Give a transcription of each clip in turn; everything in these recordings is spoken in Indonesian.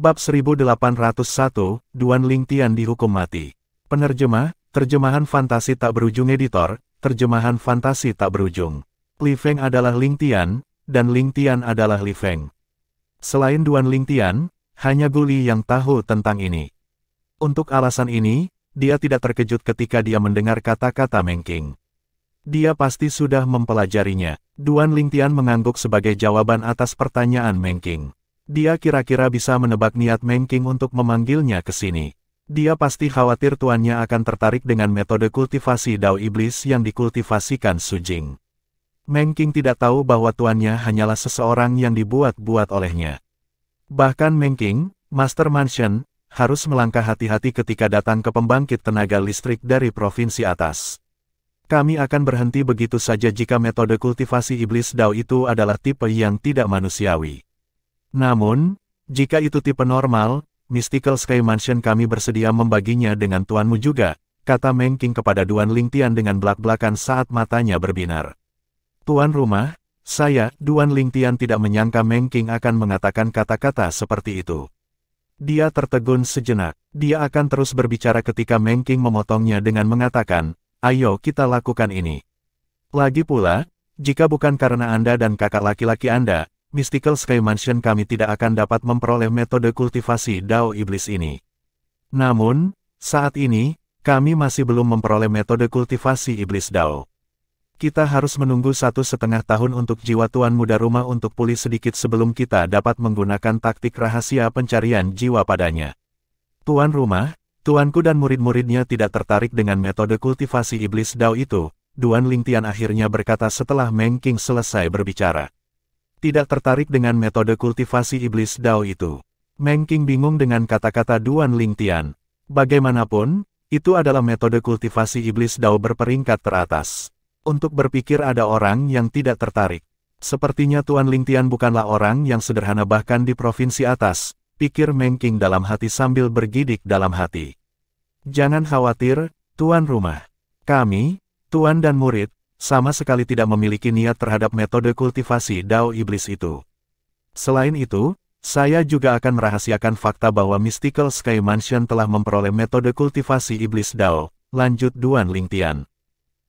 Bab 1801, Duan Lingtian dihukum mati. Penerjemah, terjemahan fantasi tak berujung editor, terjemahan fantasi tak berujung. Li Feng adalah Lingtian, dan Lingtian adalah Li Feng. Selain Duan Lingtian, hanya Guli yang tahu tentang ini. Untuk alasan ini, dia tidak terkejut ketika dia mendengar kata-kata Meng Qing. Dia pasti sudah mempelajarinya. Duan Lingtian mengangguk sebagai jawaban atas pertanyaan Meng Qing. Dia kira-kira bisa menebak niat Meng Qing untuk memanggilnya ke sini. Dia pasti khawatir tuannya akan tertarik dengan metode kultivasi Dao Iblis yang dikultivasikan Su Jing. Meng Qing tidak tahu bahwa tuannya hanyalah seseorang yang dibuat-buat olehnya. Bahkan Meng Qing, Master Mansion, harus melangkah hati-hati ketika datang ke pembangkit tenaga listrik dari provinsi atas. Kami akan berhenti begitu saja jika metode kultivasi iblis Dao itu adalah tipe yang tidak manusiawi. Namun, jika itu tipe normal, Mystical Sky Mansion kami bersedia membaginya dengan tuanmu juga, kata Meng Qing kepada Duan Lingtian dengan belak-belakan saat matanya berbinar. Tuan rumah, saya, Duan Lingtian tidak menyangka Meng Qing akan mengatakan kata-kata seperti itu. Dia tertegun sejenak. Dia akan terus berbicara ketika Meng Qing memotongnya dengan mengatakan, ayo kita lakukan ini. Lagi pula, jika bukan karena Anda dan kakak laki-laki Anda, Mystical Sky Mansion kami tidak akan dapat memperoleh metode kultivasi Dao Iblis ini. Namun, saat ini, kami masih belum memperoleh metode kultivasi Iblis Dao. Kita harus menunggu 1,5 tahun untuk jiwa Tuan Muda Rumah untuk pulih sedikit sebelum kita dapat menggunakan taktik rahasia pencarian jiwa padanya. Tuan Rumah, tuanku dan murid-muridnya tidak tertarik dengan metode kultivasi iblis Dao itu, Duan Lingtian akhirnya berkata setelah Meng Qing selesai berbicara. Tidak tertarik dengan metode kultivasi iblis Dao itu. Meng Qing bingung dengan kata-kata Duan Lingtian. Bagaimanapun, itu adalah metode kultivasi iblis Dao berperingkat teratas. Untuk berpikir ada orang yang tidak tertarik. Sepertinya Tuan Lingtian bukanlah orang yang sederhana bahkan di provinsi atas, pikir Meng Qing dalam hati sambil bergidik dalam hati. Jangan khawatir, Tuan rumah. Kami, Tuan dan murid, sama sekali tidak memiliki niat terhadap metode kultivasi Dao Iblis itu. Selain itu, saya juga akan merahasiakan fakta bahwa Mystical Sky Mansion telah memperoleh metode kultivasi Iblis Dao, lanjut Duan Lingtian.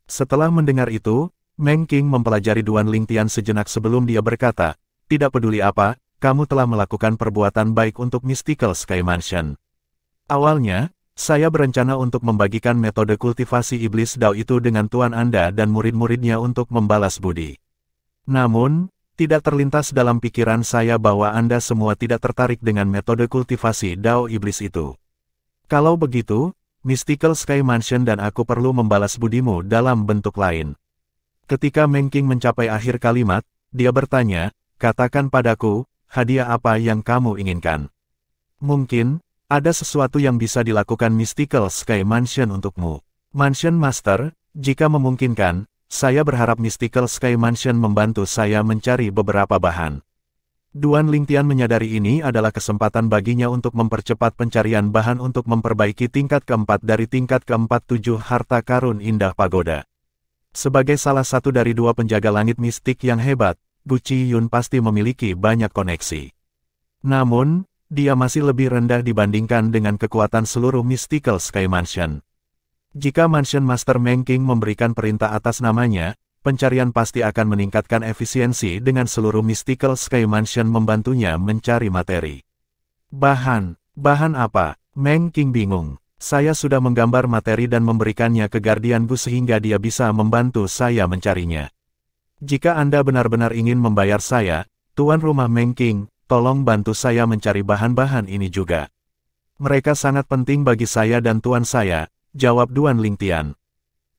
Setelah mendengar itu, Meng Qing mempelajari Duan Lingtian sejenak sebelum dia berkata, tidak peduli apa, kamu telah melakukan perbuatan baik untuk Mystical Sky Mansion. Awalnya, saya berencana untuk membagikan metode kultivasi iblis Dao itu dengan tuan Anda dan murid-muridnya untuk membalas budi. Namun, tidak terlintas dalam pikiran saya bahwa Anda semua tidak tertarik dengan metode kultivasi Dao iblis itu. Kalau begitu, Mystical Sky Mansion dan aku perlu membalas budimu dalam bentuk lain. Ketika Meng Qing mencapai akhir kalimat, dia bertanya, katakan padaku, hadiah apa yang kamu inginkan? Mungkin, ada sesuatu yang bisa dilakukan Mystical Sky Mansion untukmu. Mansion Master, jika memungkinkan, saya berharap Mystical Sky Mansion membantu saya mencari beberapa bahan. Duan Lingtian menyadari ini adalah kesempatan baginya untuk mempercepat pencarian bahan untuk memperbaiki tingkat keempat dari tingkat keempat 7 harta karun indah pagoda. Sebagai salah satu dari 2 penjaga langit mistik yang hebat, Gu Qiyun pasti memiliki banyak koneksi. Namun, dia masih lebih rendah dibandingkan dengan kekuatan seluruh Mystical Sky Mansion. Jika Mansion Master Meng Qing memberikan perintah atas namanya, pencarian pasti akan meningkatkan efisiensi dengan seluruh Mystical Sky Mansion membantunya mencari materi. Bahan apa? Meng Qing bingung. Saya sudah menggambar materi dan memberikannya ke Guardian Gu sehingga dia bisa membantu saya mencarinya. Jika Anda benar-benar ingin membayar saya, Tuan Rumah Meng Qing, tolong bantu saya mencari bahan-bahan ini juga. Mereka sangat penting bagi saya dan tuan saya, jawab Duan Lingtian.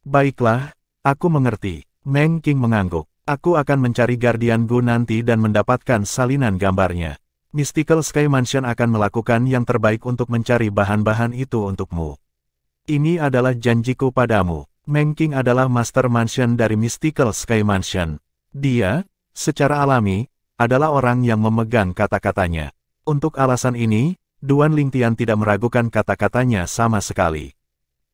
Baiklah, aku mengerti. Meng Qing mengangguk. Aku akan mencari Guardian Gu nanti dan mendapatkan salinan gambarnya. Mystical Sky Mansion akan melakukan yang terbaik untuk mencari bahan-bahan itu untukmu. Ini adalah janjiku padamu. Meng Qing adalah Master Mansion dari Mystical Sky Mansion. Dia, secara alami, adalah orang yang memegang kata-katanya. Untuk alasan ini, Duan Lingtian tidak meragukan kata-katanya sama sekali.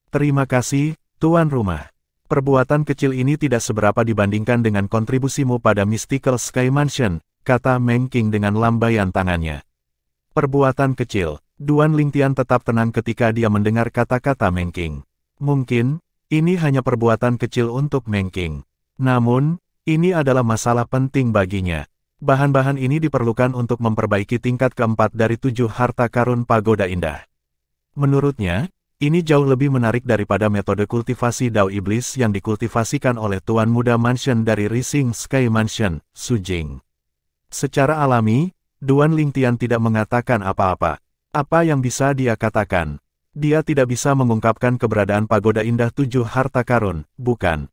Terima kasih, Tuan Rumah. Perbuatan kecil ini tidak seberapa dibandingkan dengan kontribusimu pada Mystical Sky Mansion, kata Meng Qing dengan lambaian tangannya. Perbuatan kecil. Duan Lingtian tetap tenang ketika dia mendengar kata-kata Meng Qing. Mungkin, ini hanya perbuatan kecil untuk Meng Qing. Namun, ini adalah masalah penting baginya. Bahan-bahan ini diperlukan untuk memperbaiki tingkat keempat dari 7 harta karun pagoda indah. Menurutnya, ini jauh lebih menarik daripada metode kultivasi Dao Iblis yang dikultivasikan oleh Tuan Muda Mansion dari Rising Sky Mansion, Su Jing. Secara alami, Duan Lingtian tidak mengatakan apa-apa. Apa yang bisa dia katakan? Dia tidak bisa mengungkapkan keberadaan pagoda indah 7 harta karun, bukan?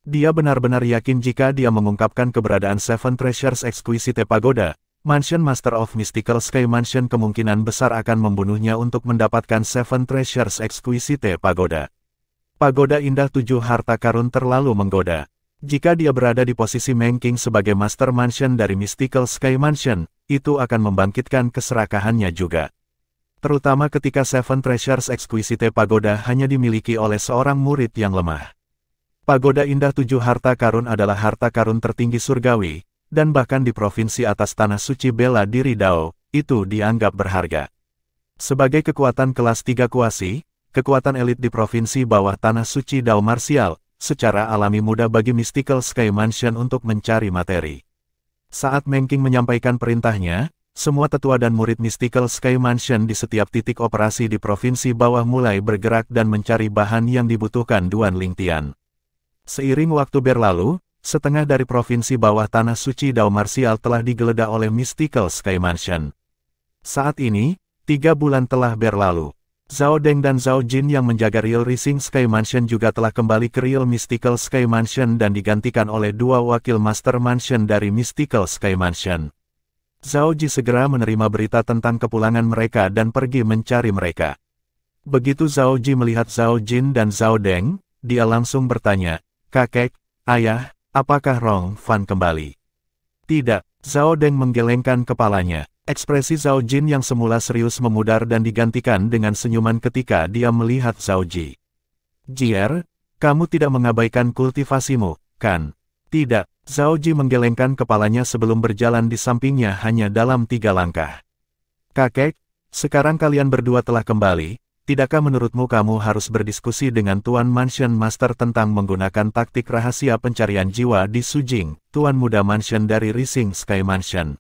Dia benar-benar yakin jika dia mengungkapkan keberadaan Seven Treasures Exquisite Pagoda, Mansion Master of Mystical Sky Mansion kemungkinan besar akan membunuhnya untuk mendapatkan Seven Treasures Exquisite Pagoda. Pagoda indah 7 harta karun terlalu menggoda. Jika dia berada di posisi Meng Qing sebagai Master Mansion dari Mystical Sky Mansion, itu akan membangkitkan keserakahannya juga. Terutama ketika Seven Treasures Exquisite Pagoda hanya dimiliki oleh seorang murid yang lemah. Pagoda indah 7 harta karun adalah harta karun tertinggi surgawi, dan bahkan di provinsi atas tanah suci bela diri Dao, itu dianggap berharga. Sebagai kekuatan kelas 3 kuasi, kekuatan elit di provinsi bawah tanah suci Dao marsial, secara alami mudah bagi Mystical Sky Mansion untuk mencari materi. Saat Meng Qing menyampaikan perintahnya, semua tetua dan murid Mystical Sky Mansion di setiap titik operasi di provinsi bawah mulai bergerak dan mencari bahan yang dibutuhkan Duan Lingtian. Seiring waktu berlalu, setengah dari provinsi bawah tanah suci Dao marsial telah digeledah oleh Mystical Sky Mansion. Saat ini, 3 bulan telah berlalu. Zhao Deng dan Zhao Jin yang menjaga Real Rising Sky Mansion juga telah kembali ke Real Mystical Sky Mansion dan digantikan oleh 2 wakil Master Mansion dari Mystical Sky Mansion. Zhao Ji segera menerima berita tentang kepulangan mereka dan pergi mencari mereka. Begitu Zhao Ji melihat Zhao Jin dan Zhao Deng, dia langsung bertanya, "Kakek, ayah, apakah Rong Fan kembali?" "Tidak," Zhao Deng menggelengkan kepalanya. Ekspresi Zhao Jin yang semula serius memudar dan digantikan dengan senyuman ketika dia melihat Zhao Ji. "Jier, kamu tidak mengabaikan kultivasimu, kan?" "Tidak." Zhao Ji menggelengkan kepalanya sebelum berjalan di sampingnya hanya dalam 3 langkah. "Kakek, sekarang kalian berdua telah kembali, tidakkah menurutmu kamu harus berdiskusi dengan Tuan Mansion Master tentang menggunakan taktik rahasia pencarian jiwa di Su Jing, Tuan Muda Mansion dari Rising Sky Mansion?"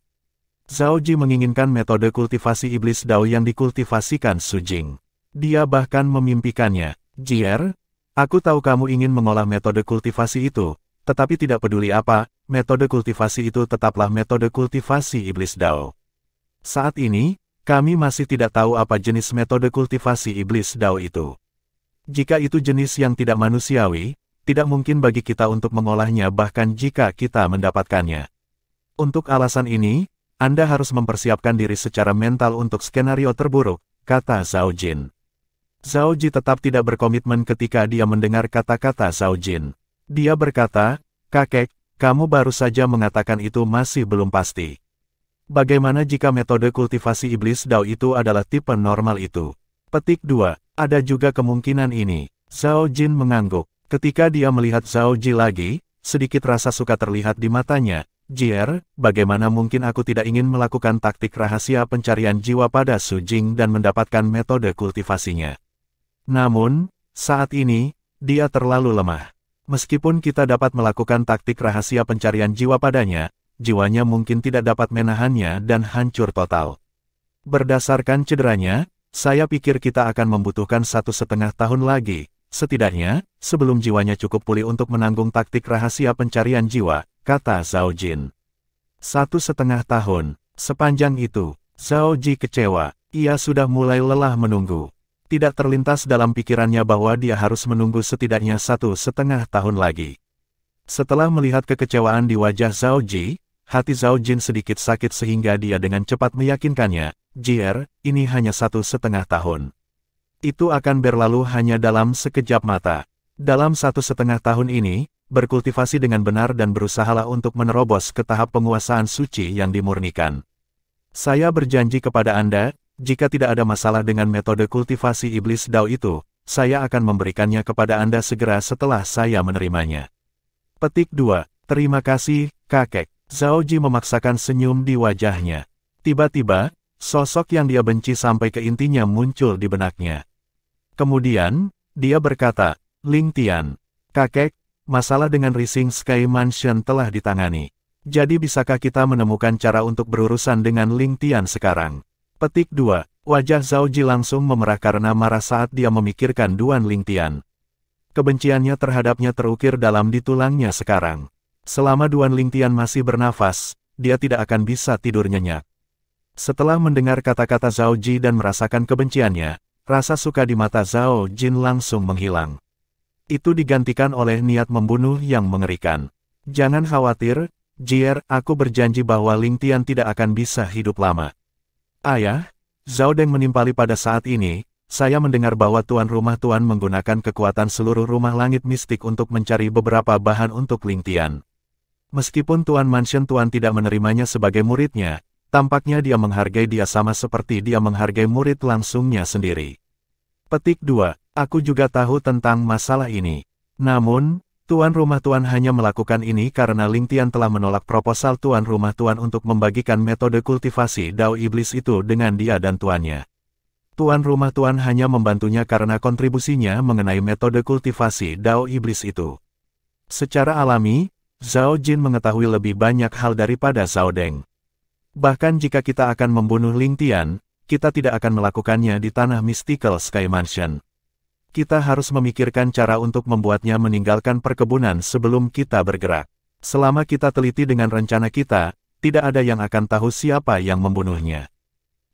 Zhao Ji menginginkan metode kultivasi iblis Dao yang dikultivasikan Su Jing. Dia bahkan memimpikannya. "Jier, aku tahu kamu ingin mengolah metode kultivasi itu, tetapi tidak peduli apa, metode kultivasi itu tetaplah metode kultivasi iblis Dao. Saat ini, kami masih tidak tahu apa jenis metode kultivasi iblis Dao itu. Jika itu jenis yang tidak manusiawi, tidak mungkin bagi kita untuk mengolahnya bahkan jika kita mendapatkannya. Untuk alasan ini, Anda harus mempersiapkan diri secara mental untuk skenario terburuk," kata Zhao Jin. Zhao Ji tetap tidak berkomitmen ketika dia mendengar kata-kata Zhao Jin. Dia berkata, "Kakek, kamu baru saja mengatakan itu masih belum pasti. Bagaimana jika metode kultivasi iblis Dao itu adalah tipe normal itu?" Petik 2. Ada juga kemungkinan ini. Zhao Jin mengangguk. Ketika dia melihat Zhao Ji lagi, sedikit rasa suka terlihat di matanya. "Jier, bagaimana mungkin aku tidak ingin melakukan taktik rahasia pencarian jiwa pada Su Jing dan mendapatkan metode kultivasinya. Namun, saat ini, dia terlalu lemah. Meskipun kita dapat melakukan taktik rahasia pencarian jiwa padanya, jiwanya mungkin tidak dapat menahannya dan hancur total. Berdasarkan cederanya, saya pikir kita akan membutuhkan 1,5 tahun lagi, setidaknya, sebelum jiwanya cukup pulih untuk menanggung taktik rahasia pencarian jiwa," kata Zhao Jin. 1,5 tahun, sepanjang itu, Zhao Ji kecewa, ia sudah mulai lelah menunggu. Tidak terlintas dalam pikirannya bahwa dia harus menunggu setidaknya 1,5 tahun lagi. Setelah melihat kekecewaan di wajah Zhao Ji, hati Zhao Jin sedikit sakit sehingga dia dengan cepat meyakinkannya, "Jier, ini hanya 1,5 tahun. Itu akan berlalu hanya dalam sekejap mata. Dalam 1,5 tahun ini, berkultivasi dengan benar dan berusahalah untuk menerobos ke tahap penguasaan suci yang dimurnikan. Saya berjanji kepada Anda, jika tidak ada masalah dengan metode kultivasi iblis Dao itu, saya akan memberikannya kepada Anda segera setelah saya menerimanya." Petik 2. Terima kasih, kakek. Zhao Ji memaksakan senyum di wajahnya. Tiba-tiba, sosok yang dia benci sampai ke intinya muncul di benaknya. Kemudian, dia berkata, Ling Tian, kakek, masalah dengan Rising Sky Mansion telah ditangani. Jadi bisakah kita menemukan cara untuk berurusan dengan Ling Tian sekarang? Petik 2. Wajah Zhao Ji langsung memerah karena marah saat dia memikirkan Duan Ling Tian. Kebenciannya terhadapnya terukir dalam di tulangnya sekarang. Selama Duan Ling Tian masih bernafas, dia tidak akan bisa tidur nyenyak. Setelah mendengar kata-kata Zhao Ji dan merasakan kebenciannya, rasa suka di mata Zhao Jin langsung menghilang. Itu digantikan oleh niat membunuh yang mengerikan. Jangan khawatir, Jier, aku berjanji bahwa Ling Tian tidak akan bisa hidup lama. Ayah, Zhao Deng menimpali pada saat ini, saya mendengar bahwa tuan rumah tuan menggunakan kekuatan seluruh rumah langit mistik untuk mencari beberapa bahan untuk Ling Tian. Meskipun tuan mansion tuan tidak menerimanya sebagai muridnya, tampaknya dia menghargai dia sama seperti dia menghargai murid langsungnya sendiri. Petik 2. Aku juga tahu tentang masalah ini. Namun, tuan rumah tuan hanya melakukan ini karena Ling Tian telah menolak proposal tuan rumah tuan untuk membagikan metode kultivasi Dao Iblis itu dengan dia dan tuannya. Tuan rumah tuan hanya membantunya karena kontribusinya mengenai metode kultivasi Dao Iblis itu. Secara alami, Zhao Jin mengetahui lebih banyak hal daripada Zhao Deng. Bahkan jika kita akan membunuh Ling Tian, kita tidak akan melakukannya di tanah Mystical Sky Mansion. Kita harus memikirkan cara untuk membuatnya meninggalkan perkebunan sebelum kita bergerak. Selama kita teliti dengan rencana kita, tidak ada yang akan tahu siapa yang membunuhnya.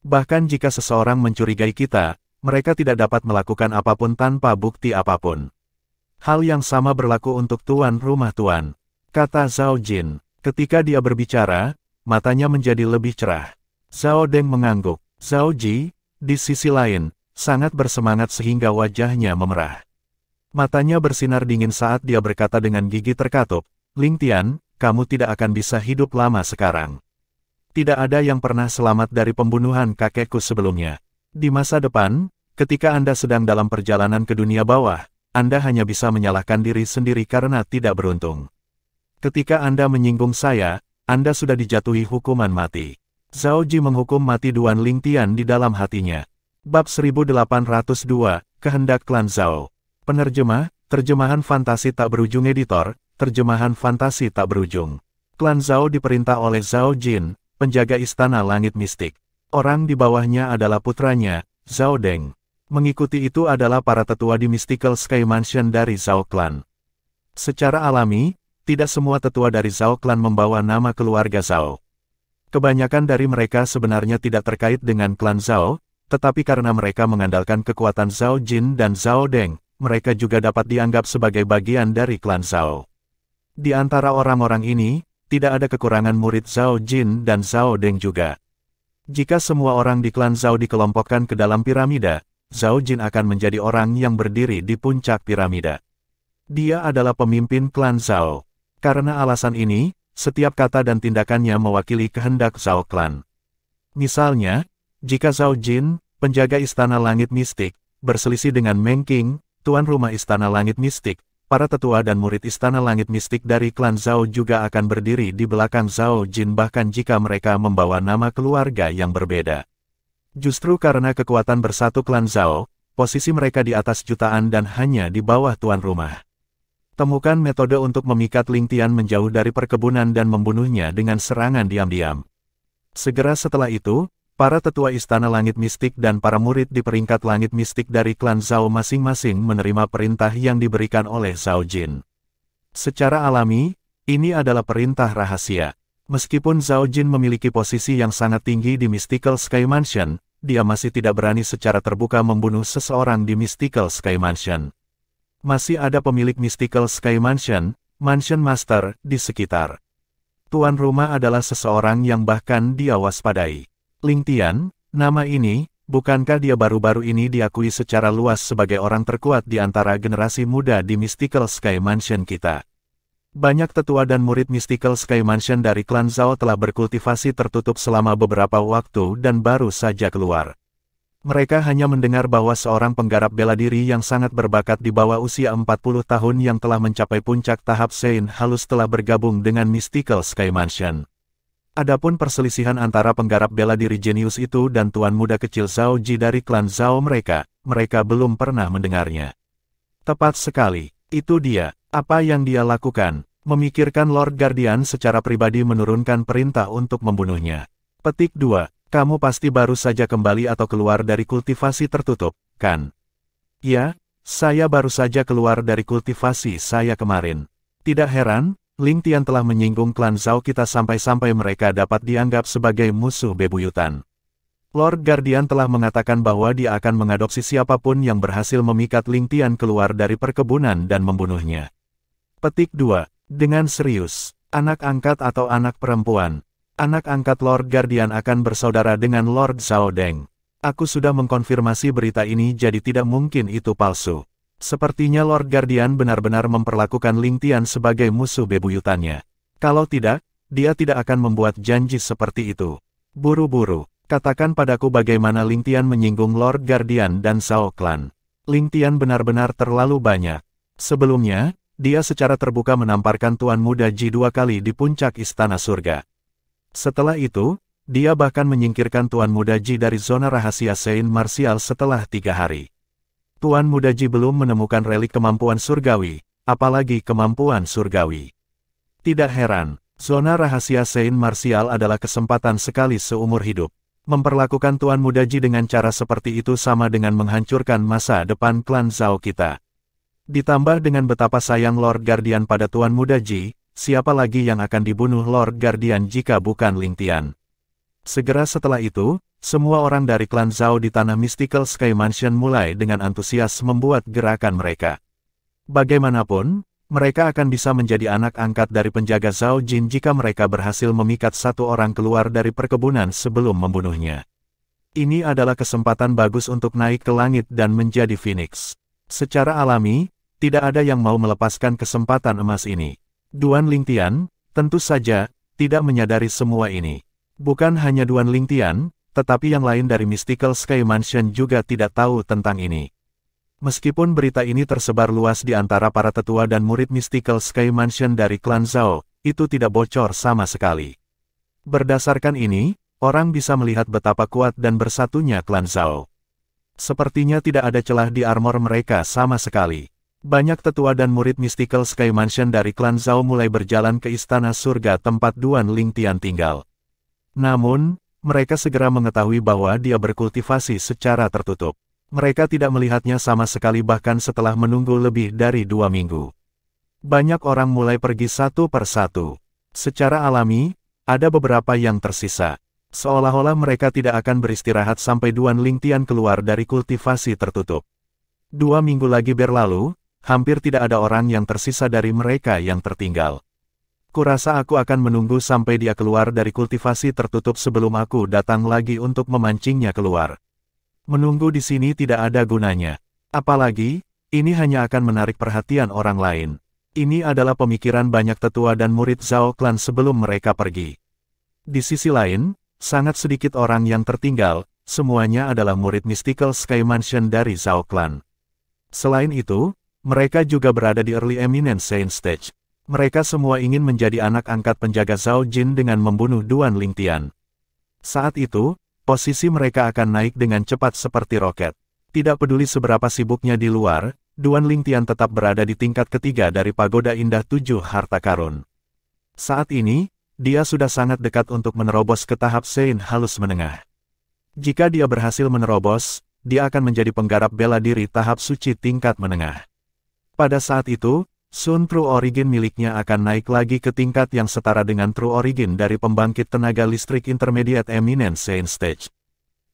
Bahkan jika seseorang mencurigai kita, mereka tidak dapat melakukan apapun tanpa bukti apapun. Hal yang sama berlaku untuk tuan rumah tuan, kata Zhao Jin. Ketika dia berbicara, matanya menjadi lebih cerah. Zhao Deng mengangguk. Zhao Ji, di sisi lain, sangat bersemangat sehingga wajahnya memerah. Matanya bersinar dingin saat dia berkata dengan gigi terkatup, Ling Tian, kamu tidak akan bisa hidup lama sekarang. Tidak ada yang pernah selamat dari pembunuhan kakekku sebelumnya. Di masa depan, ketika Anda sedang dalam perjalanan ke dunia bawah, Anda hanya bisa menyalahkan diri sendiri karena tidak beruntung. Ketika Anda menyinggung saya, Anda sudah dijatuhi hukuman mati. Zhao Ji menghukum mati Duan Ling Tian di dalam hatinya. Bab 1802, Kehendak Klan Zhao. Penerjemah, terjemahan fantasi tak berujung editor, terjemahan fantasi tak berujung. Klan Zhao diperintah oleh Zhao Jin, penjaga istana langit mistik. Orang di bawahnya adalah putranya, Zhao Deng. Mengikuti itu adalah para tetua di Mystical Sky Mansion dari Zhao Clan. Secara alami, tidak semua tetua dari Zhao Clan membawa nama keluarga Zhao. Kebanyakan dari mereka sebenarnya tidak terkait dengan klan Zhao, tetapi karena mereka mengandalkan kekuatan Zhao Jin dan Zhao Deng, mereka juga dapat dianggap sebagai bagian dari klan Zhao. Di antara orang-orang ini, tidak ada kekurangan murid Zhao Jin dan Zhao Deng juga. Jika semua orang di klan Zhao dikelompokkan ke dalam piramida, Zhao Jin akan menjadi orang yang berdiri di puncak piramida. Dia adalah pemimpin klan Zhao. Karena alasan ini, setiap kata dan tindakannya mewakili kehendak Zhao Clan. Misalnya, jika Zhao Jin, penjaga istana langit mistik, berselisih dengan Meng Qing, tuan rumah istana langit mistik, para tetua dan murid istana langit mistik dari klan Zhao juga akan berdiri di belakang Zhao Jin bahkan jika mereka membawa nama keluarga yang berbeda. Justru karena kekuatan bersatu klan Zhao, posisi mereka di atas jutaan dan hanya di bawah tuan rumah. Temukan metode untuk memikat Ling Tian menjauh dari perkebunan dan membunuhnya dengan serangan diam-diam. Segera setelah itu, para tetua istana langit mistik dan para murid di peringkat langit mistik dari klan Zhao masing-masing menerima perintah yang diberikan oleh Zhao Jin. Secara alami, ini adalah perintah rahasia. Meskipun Zhao Jin memiliki posisi yang sangat tinggi di Mystical Sky Mansion, dia masih tidak berani secara terbuka membunuh seseorang di Mystical Sky Mansion. Masih ada pemilik Mystical Sky Mansion, Mansion Master, di sekitar. Tuan rumah adalah seseorang yang bahkan dia waspadai. Ling Tian, nama ini, bukankah dia baru-baru ini diakui secara luas sebagai orang terkuat di antara generasi muda di Mystical Sky Mansion kita? Banyak tetua dan murid Mystical Sky Mansion dari klan Zhao telah berkultivasi tertutup selama beberapa waktu dan baru saja keluar. Mereka hanya mendengar bahwa seorang penggarap bela diri yang sangat berbakat di bawah usia 40 tahun yang telah mencapai puncak tahap Sein halus telah bergabung dengan Mystical Sky Mansion. Adapun perselisihan antara penggarap bela diri jenius itu dan tuan muda kecil Zhao Ji dari klan Zhao mereka belum pernah mendengarnya. Tepat sekali, itu dia. Apa yang dia lakukan? Memikirkan Lord Guardian secara pribadi menurunkan perintah untuk membunuhnya. Petik 2. Kamu pasti baru saja kembali atau keluar dari kultivasi tertutup, kan? Ya, saya baru saja keluar dari kultivasi saya kemarin. Tidak heran, Ling Tian telah menyinggung klan Zhao kita sampai-sampai mereka dapat dianggap sebagai musuh bebuyutan. Lord Guardian telah mengatakan bahwa dia akan mengadopsi siapapun yang berhasil memikat Ling Tian keluar dari perkebunan dan membunuhnya. Petik 2. Dengan serius, anak angkat atau anak perempuan. Anak angkat Lord Guardian akan bersaudara dengan Lord Zhao Deng. Aku sudah mengkonfirmasi berita ini jadi tidak mungkin itu palsu. Sepertinya Lord Guardian benar-benar memperlakukan Ling Tian sebagai musuh bebuyutannya. Kalau tidak, dia tidak akan membuat janji seperti itu. Buru-buru, katakan padaku bagaimana Ling Tian menyinggung Lord Guardian dan Zhao Clan. Ling Tian benar-benar terlalu banyak. Sebelumnya, dia secara terbuka menamparkan Tuan Muda Ji 2 kali di puncak Istana Surga. Setelah itu, dia bahkan menyingkirkan Tuan Muda Ji dari zona rahasia Saint Martial setelah 3 hari. Tuan Muda Ji belum menemukan relik kemampuan surgawi, apalagi kemampuan surgawi. Tidak heran, zona rahasia Saint Martial adalah kesempatan sekali seumur hidup. Memperlakukan Tuan Muda Ji dengan cara seperti itu sama dengan menghancurkan masa depan klan Zhao kita. Ditambah dengan betapa sayang Lord Guardian pada Tuan Muda Ji, siapa lagi yang akan dibunuh Lord Guardian jika bukan Ling Tian? Segera setelah itu, semua orang dari klan Zhao di tanah Mystical Sky Mansion mulai dengan antusias membuat gerakan mereka. Bagaimanapun, mereka akan bisa menjadi anak angkat dari penjaga Zhao Jin jika mereka berhasil memikat satu orang keluar dari perkebunan sebelum membunuhnya. Ini adalah kesempatan bagus untuk naik ke langit dan menjadi Phoenix. Secara alami, tidak ada yang mau melepaskan kesempatan emas ini. Duan Ling Tian, tentu saja, tidak menyadari semua ini. Bukan hanya Duan Ling Tian, tetapi yang lain dari Mystical Sky Mansion juga tidak tahu tentang ini. Meskipun berita ini tersebar luas di antara para tetua dan murid Mystical Sky Mansion dari klan Zhao, itu tidak bocor sama sekali. Berdasarkan ini, orang bisa melihat betapa kuat dan bersatunya klan Zhao. Sepertinya tidak ada celah di armor mereka sama sekali. Banyak tetua dan murid Mystical Sky Mansion dari klan Zhao mulai berjalan ke Istana Surga tempat Duan Ling Tian tinggal. Namun, mereka segera mengetahui bahwa dia berkultivasi secara tertutup. Mereka tidak melihatnya sama sekali bahkan setelah menunggu lebih dari 2 minggu. Banyak orang mulai pergi satu per satu. Secara alami, ada beberapa yang tersisa. Seolah-olah mereka tidak akan beristirahat sampai Duan Ling Tian keluar dari kultivasi tertutup. 2 minggu lagi berlalu, hampir tidak ada orang yang tersisa dari mereka yang tertinggal. Kurasa aku akan menunggu sampai dia keluar dari kultivasi tertutup sebelum aku datang lagi untuk memancingnya keluar. Menunggu di sini tidak ada gunanya. Apalagi, ini hanya akan menarik perhatian orang lain. Ini adalah pemikiran banyak tetua dan murid Zhao Clan sebelum mereka pergi. Di sisi lain, sangat sedikit orang yang tertinggal, semuanya adalah murid Mystical Sky Mansion dari Zhao Clan. Selain itu, mereka juga berada di Early Eminence Saint Stage. Mereka semua ingin menjadi anak angkat penjaga Zhao Jin dengan membunuh Duan Ling Tian. Saat itu, posisi mereka akan naik dengan cepat seperti roket. Tidak peduli seberapa sibuknya di luar, Duan Ling Tian tetap berada di tingkat ketiga dari Pagoda Indah 7 Harta Karun. Saat ini, dia sudah sangat dekat untuk menerobos ke tahap Saint halus menengah. Jika dia berhasil menerobos, dia akan menjadi penggarap bela diri tahap suci tingkat menengah. Pada saat itu, Sun True Origin miliknya akan naik lagi ke tingkat yang setara dengan True Origin dari pembangkit tenaga listrik Intermediate Eminence Saint Stage.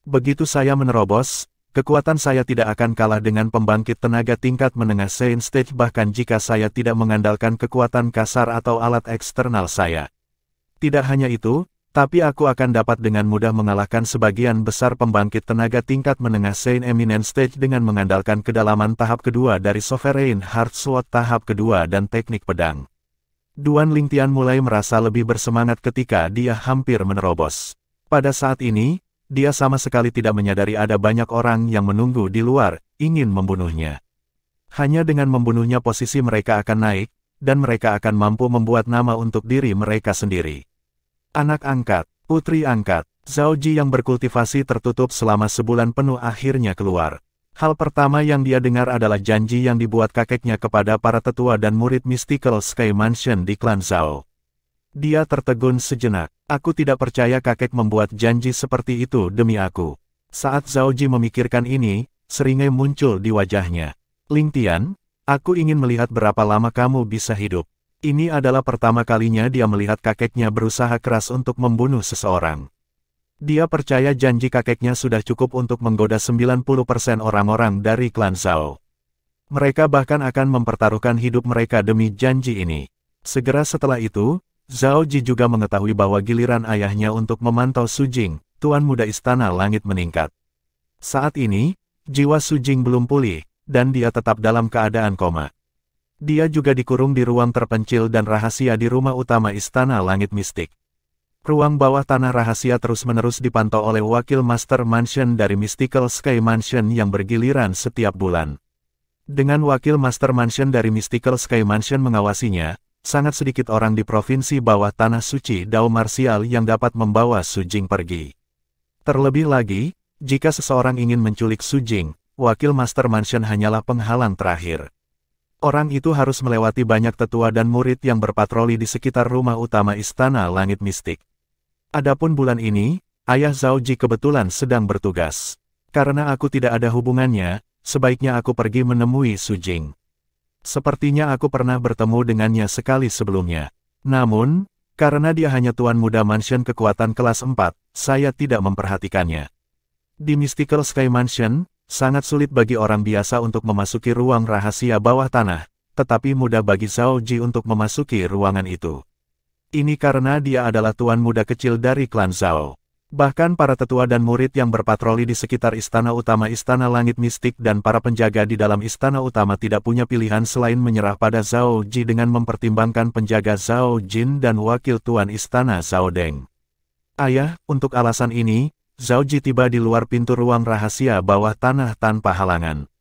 Begitu saya menerobos, kekuatan saya tidak akan kalah dengan pembangkit tenaga tingkat menengah Saint Stage bahkan jika saya tidak mengandalkan kekuatan kasar atau alat eksternal saya. Tidak hanya itu, tapi aku akan dapat dengan mudah mengalahkan sebagian besar pembangkit tenaga tingkat menengah Saint Eminence Stage dengan mengandalkan kedalaman tahap kedua dari Sovereign Heart Sword tahap kedua dan teknik pedang. Duan Ling Tian mulai merasa lebih bersemangat ketika dia hampir menerobos. Pada saat ini, dia sama sekali tidak menyadari ada banyak orang yang menunggu di luar, ingin membunuhnya. Hanya dengan membunuhnya posisi mereka akan naik, dan mereka akan mampu membuat nama untuk diri mereka sendiri. Anak angkat, putri angkat, Zhao Ji yang berkultivasi tertutup selama sebulan penuh akhirnya keluar. Hal pertama yang dia dengar adalah janji yang dibuat kakeknya kepada para tetua dan murid Mystical Sky Mansion di klan Zhao. Dia tertegun sejenak. Aku tidak percaya kakek membuat janji seperti itu demi aku. Saat Zhao Ji memikirkan ini, seringai muncul di wajahnya. Ling Tian, aku ingin melihat berapa lama kamu bisa hidup. Ini adalah pertama kalinya dia melihat kakeknya berusaha keras untuk membunuh seseorang. Dia percaya janji kakeknya sudah cukup untuk menggoda 90% orang-orang dari klan Zhao. Mereka bahkan akan mempertaruhkan hidup mereka demi janji ini. Segera setelah itu, Zhao Ji juga mengetahui bahwa giliran ayahnya untuk memantau Su Jing, Tuan Muda Istana Langit meningkat. Saat ini, jiwa Su Jing belum pulih, dan dia tetap dalam keadaan koma. Dia juga dikurung di ruang terpencil dan rahasia di rumah utama Istana Langit Mistik. Ruang bawah tanah rahasia terus-menerus dipantau oleh wakil Master Mansion dari Mystical Sky Mansion yang bergiliran setiap bulan. Dengan wakil Master Mansion dari Mystical Sky Mansion mengawasinya, sangat sedikit orang di provinsi bawah tanah suci Dao Martial yang dapat membawa Su Jing pergi. Terlebih lagi, jika seseorang ingin menculik Su Jing, wakil Master Mansion hanyalah penghalang terakhir. Orang itu harus melewati banyak tetua dan murid yang berpatroli di sekitar rumah utama Istana Langit Mistik. Adapun bulan ini, ayah Zhao Ji kebetulan sedang bertugas. Karena aku tidak ada hubungannya, sebaiknya aku pergi menemui Su Jing. Sepertinya aku pernah bertemu dengannya sekali sebelumnya. Namun, karena dia hanya Tuan Muda Mansion kekuatan kelas 4, saya tidak memperhatikannya. Di Mystical Sky Mansion, sangat sulit bagi orang biasa untuk memasuki ruang rahasia bawah tanah, tetapi mudah bagi Zhao Ji untuk memasuki ruangan itu. Ini karena dia adalah tuan muda kecil dari klan Zhao. Bahkan para tetua dan murid yang berpatroli di sekitar istana utama Istana Langit Mistik dan para penjaga di dalam istana utama tidak punya pilihan selain menyerah pada Zhao Ji dengan mempertimbangkan penjaga Zhao Jin dan wakil tuan istana Zhao Deng. Ayah, untuk alasan ini, Zhao Ji tiba di luar pintu ruang rahasia bawah tanah tanpa halangan.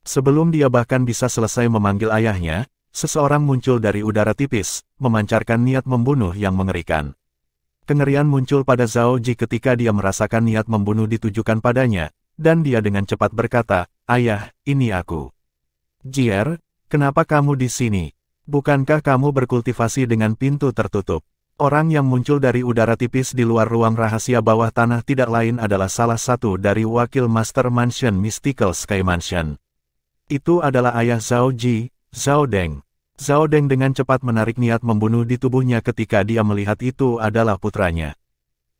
Sebelum dia bahkan bisa selesai memanggil ayahnya, seseorang muncul dari udara tipis, memancarkan niat membunuh yang mengerikan. Kengerian muncul pada Zhao Ji ketika dia merasakan niat membunuh ditujukan padanya, dan dia dengan cepat berkata, "Ayah, ini aku." "Jier, kenapa kamu di sini? Bukankah kamu berkultivasi dengan pintu tertutup?" Orang yang muncul dari udara tipis di luar ruang rahasia bawah tanah tidak lain adalah salah satu dari wakil Master Mansion Mystical Sky Mansion. Itu adalah ayah Zhao Ji, Zhao Deng. Zhao Deng dengan cepat menarik niat membunuh di tubuhnya ketika dia melihat itu adalah putranya.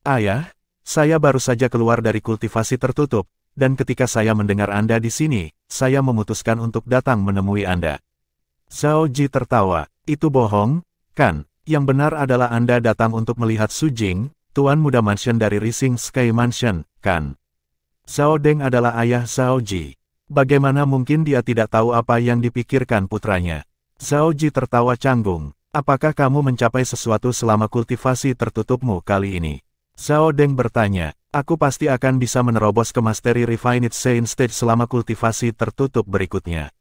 "Ayah, saya baru saja keluar dari kultivasi tertutup, dan ketika saya mendengar Anda di sini, saya memutuskan untuk datang menemui Anda." Zhao Ji tertawa, "Itu bohong, kan? Yang benar adalah Anda datang untuk melihat Su Jing, Tuan Muda Mansion dari Rising Sky Mansion, kan?" Zhao Deng adalah ayah Zhao Ji. Bagaimana mungkin dia tidak tahu apa yang dipikirkan putranya? Zhao Ji tertawa canggung. "Apakah kamu mencapai sesuatu selama kultivasi tertutupmu kali ini?" Zhao Deng bertanya. "Aku pasti akan bisa menerobos ke Mastery Refined Saint Stage selama kultivasi tertutup berikutnya."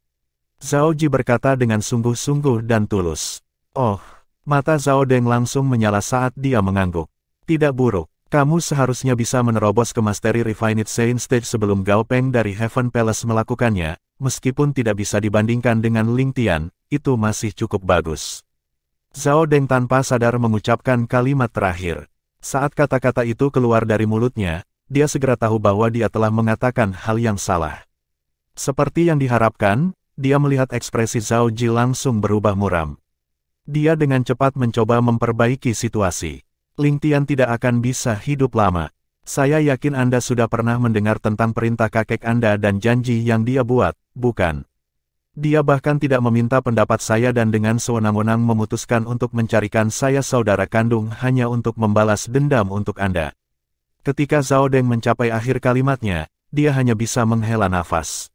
Zhao Ji berkata dengan sungguh-sungguh dan tulus. Oh, mata Zhao Deng langsung menyala saat dia mengangguk. "Tidak buruk. Kamu seharusnya bisa menerobos ke Mastery Refined Saint Stage sebelum Gao Peng dari Heaven Palace melakukannya, meskipun tidak bisa dibandingkan dengan Ling Tian, itu masih cukup bagus." Zhao Deng tanpa sadar mengucapkan kalimat terakhir. Saat kata-kata itu keluar dari mulutnya, dia segera tahu bahwa dia telah mengatakan hal yang salah. Seperti yang diharapkan, dia melihat ekspresi Zhao Ji langsung berubah muram. Dia dengan cepat mencoba memperbaiki situasi. "Ling Tian tidak akan bisa hidup lama. Saya yakin Anda sudah pernah mendengar tentang perintah kakek Anda dan janji yang dia buat, bukan? Dia bahkan tidak meminta pendapat saya dan dengan sewenang-wenang memutuskan untuk mencarikan saya saudara kandung hanya untuk membalas dendam untuk Anda." Ketika Zhao Deng mencapai akhir kalimatnya, dia hanya bisa menghela nafas.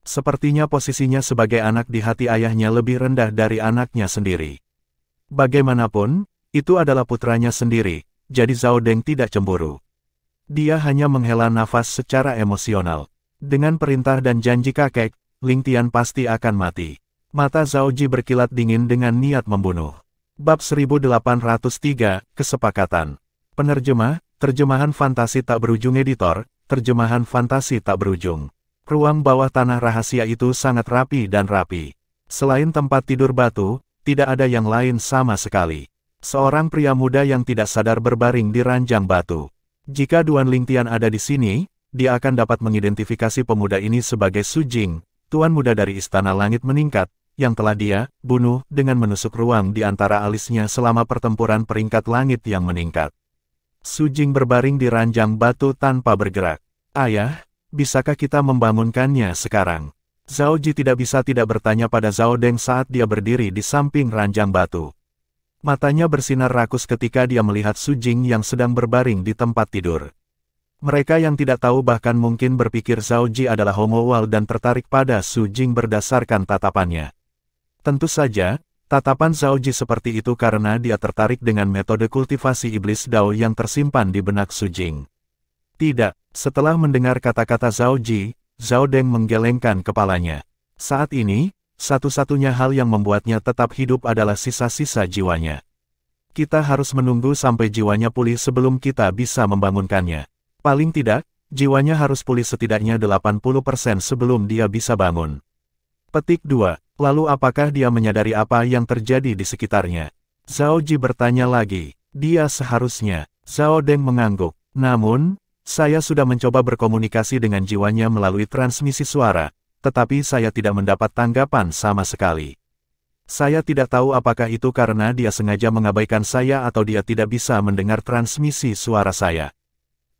Sepertinya posisinya sebagai anak di hati ayahnya lebih rendah dari anaknya sendiri. Bagaimanapun, itu adalah putranya sendiri, jadi Zhao Deng tidak cemburu. Dia hanya menghela nafas secara emosional. Dengan perintah dan janji kakek, Ling Tian pasti akan mati. Mata Zhao Ji berkilat dingin dengan niat membunuh. Bab 1803, Kesepakatan. Penerjemah, terjemahan fantasi tak berujung editor, terjemahan fantasi tak berujung. Ruang bawah tanah rahasia itu sangat rapi dan rapi. Selain tempat tidur batu, tidak ada yang lain sama sekali. Seorang pria muda yang tidak sadar berbaring di ranjang batu. Jika Duan Lingtian ada di sini, dia akan dapat mengidentifikasi pemuda ini sebagai Su Jing, tuan muda dari Istana Langit Meningkat, yang telah dia bunuh dengan menusuk ruang di antara alisnya selama pertempuran peringkat langit yang meningkat. Su Jing berbaring di ranjang batu tanpa bergerak. Ayah, bisakah kita membangunkannya sekarang? Zhao Ji tidak bisa tidak bertanya pada Zhao Deng saat dia berdiri di samping ranjang batu. Matanya bersinar rakus ketika dia melihat Su Jing yang sedang berbaring di tempat tidur. Mereka yang tidak tahu bahkan mungkin berpikir Zhao Ji adalah Homo Wal dan tertarik pada Su Jing berdasarkan tatapannya. Tentu saja, tatapan Zhao Ji seperti itu karena dia tertarik dengan metode kultivasi iblis Dao yang tersimpan di benak Su Jing. Tidak, setelah mendengar kata-kata Zhao Ji, Zhao Deng menggelengkan kepalanya. Saat ini, satu-satunya hal yang membuatnya tetap hidup adalah sisa-sisa jiwanya. Kita harus menunggu sampai jiwanya pulih sebelum kita bisa membangunkannya. Paling tidak, jiwanya harus pulih setidaknya 80% sebelum dia bisa bangun. Petik 2. Lalu apakah dia menyadari apa yang terjadi di sekitarnya? Zhao Ji bertanya lagi. Dia seharusnya. Zhao Deng mengangguk. Namun, saya sudah mencoba berkomunikasi dengan jiwanya melalui transmisi suara, tetapi saya tidak mendapat tanggapan sama sekali. Saya tidak tahu apakah itu karena dia sengaja mengabaikan saya atau dia tidak bisa mendengar transmisi suara saya.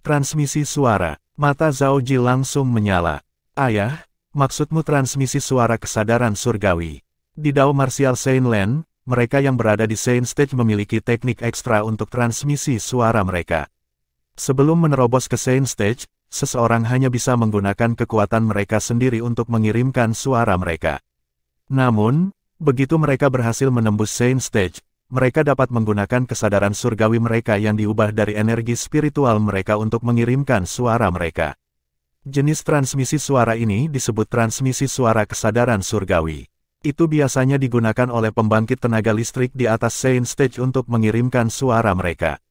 Transmisi suara. Mata Zhao Ji langsung menyala. Ayah, maksudmu transmisi suara kesadaran surgawi. Di Dao Martial Saint Land, mereka yang berada di Saint Stage memiliki teknik ekstra untuk transmisi suara mereka. Sebelum menerobos ke Saint Stage, seseorang hanya bisa menggunakan kekuatan mereka sendiri untuk mengirimkan suara mereka. Namun, begitu mereka berhasil menembus Saint Stage, mereka dapat menggunakan kesadaran surgawi mereka yang diubah dari energi spiritual mereka untuk mengirimkan suara mereka. Jenis transmisi suara ini disebut transmisi suara kesadaran surgawi. Itu biasanya digunakan oleh pembangkit tenaga listrik di atas Saint Stage untuk mengirimkan suara mereka.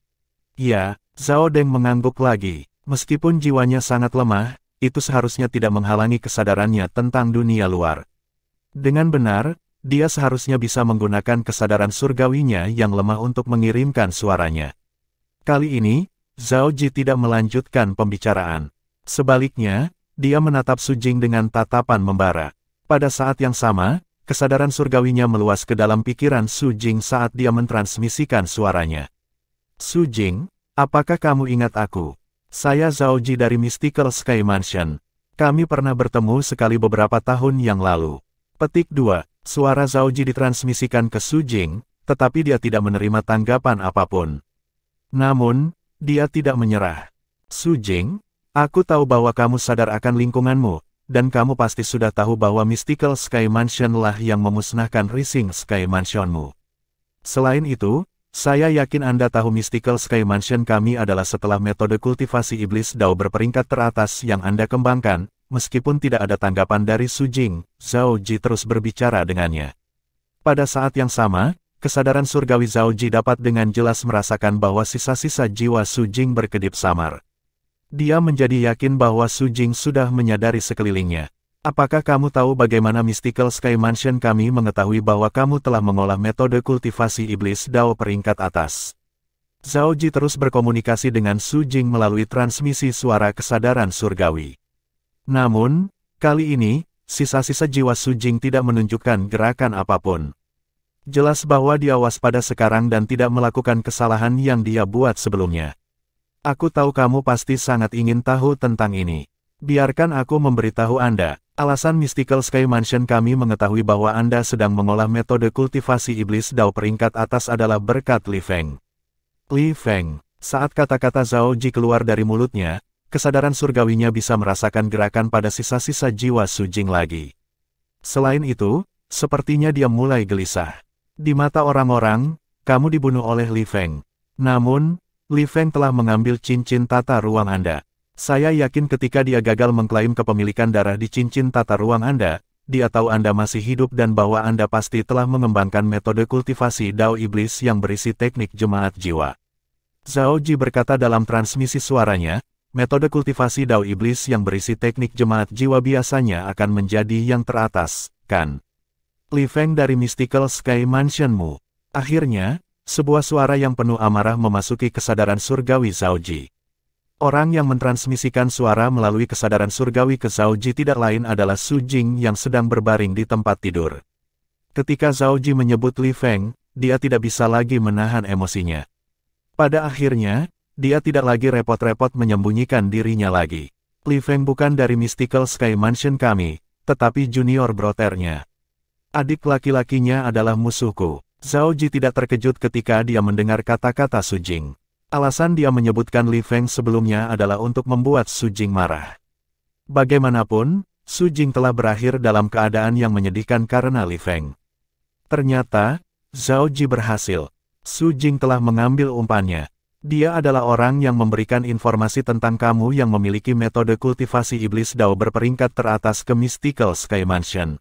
Ya, Zhao Deng mengangguk lagi. Meskipun jiwanya sangat lemah, itu seharusnya tidak menghalangi kesadarannya tentang dunia luar. Dengan benar, dia seharusnya bisa menggunakan kesadaran surgawinya yang lemah untuk mengirimkan suaranya. Kali ini, Zhao Ji tidak melanjutkan pembicaraan. Sebaliknya, dia menatap Su Jing dengan tatapan membara. Pada saat yang sama, kesadaran surgawinya meluas ke dalam pikiran Su Jing saat dia mentransmisikan suaranya. Su Jing, apakah kamu ingat aku? Saya Zhao Ji dari Mystical Sky Mansion. Kami pernah bertemu sekali beberapa tahun yang lalu. Petik 2. Suara Zhao Ji ditransmisikan ke Su Jing, tetapi dia tidak menerima tanggapan apapun. Namun, dia tidak menyerah. Su Jing, aku tahu bahwa kamu sadar akan lingkunganmu, dan kamu pasti sudah tahu bahwa Mystical Sky Mansion lah yang memusnahkan Rising Sky Mansionmu. Selain itu, saya yakin Anda tahu Mystical Sky Mansion kami adalah setelah metode kultivasi iblis Dao berperingkat teratas yang Anda kembangkan. Meskipun tidak ada tanggapan dari Su Jing, Zhao Ji terus berbicara dengannya. Pada saat yang sama, kesadaran surgawi Zhao Ji dapat dengan jelas merasakan bahwa sisa-sisa jiwa Su Jing berkedip samar. Dia menjadi yakin bahwa Su Jing sudah menyadari sekelilingnya. Apakah kamu tahu bagaimana Mystical Sky Mansion kami mengetahui bahwa kamu telah mengolah metode kultivasi iblis Dao peringkat atas? Zhao Ji terus berkomunikasi dengan Su Jing melalui transmisi suara kesadaran surgawi. Namun, kali ini, sisa-sisa jiwa Su Jing tidak menunjukkan gerakan apapun. Jelas bahwa dia waspada sekarang dan tidak melakukan kesalahan yang dia buat sebelumnya. Aku tahu kamu pasti sangat ingin tahu tentang ini. Biarkan aku memberitahu Anda. Alasan Mystical Sky Mansion kami mengetahui bahwa Anda sedang mengolah metode kultivasi iblis Dao peringkat atas adalah berkat Li Feng. Li Feng. Saat kata-kata Zhao Ji keluar dari mulutnya, kesadaran surgawinya bisa merasakan gerakan pada sisa-sisa jiwa Su Jing lagi. Selain itu, sepertinya dia mulai gelisah. Di mata orang-orang, kamu dibunuh oleh Li Feng. Namun, Li Feng telah mengambil cincin tata ruang Anda. Saya yakin ketika dia gagal mengklaim kepemilikan darah di cincin tata ruang Anda, dia tahu Anda masih hidup dan bahwa Anda pasti telah mengembangkan metode kultivasi Dao Iblis yang berisi teknik jemaat jiwa. Zhao Ji berkata dalam transmisi suaranya, metode kultivasi Dao Iblis yang berisi teknik jemaat jiwa biasanya akan menjadi yang teratas, kan? Li Feng dari Mystical Sky Mansion-mu. Akhirnya, sebuah suara yang penuh amarah memasuki kesadaran surgawi Zhao Ji. Orang yang mentransmisikan suara melalui kesadaran surgawi ke Zhao Ji tidak lain adalah Su Jing yang sedang berbaring di tempat tidur. Ketika Zhao Ji menyebut Li Feng, dia tidak bisa lagi menahan emosinya. Pada akhirnya, dia tidak lagi repot-repot menyembunyikan dirinya lagi. Li Feng bukan dari Mystical Sky Mansion kami, tetapi junior brothernya. Adik laki-lakinya adalah musuhku. Zhao Ji tidak terkejut ketika dia mendengar kata-kata Su Jing. Alasan dia menyebutkan Li Feng sebelumnya adalah untuk membuat Su Jing marah. Bagaimanapun, Su Jing telah berakhir dalam keadaan yang menyedihkan karena Li Feng. Ternyata, Zhao Ji berhasil. Su Jing telah mengambil umpannya. Dia adalah orang yang memberikan informasi tentang kamu yang memiliki metode kultivasi iblis Dao berperingkat teratas ke Mystical Sky Mansion.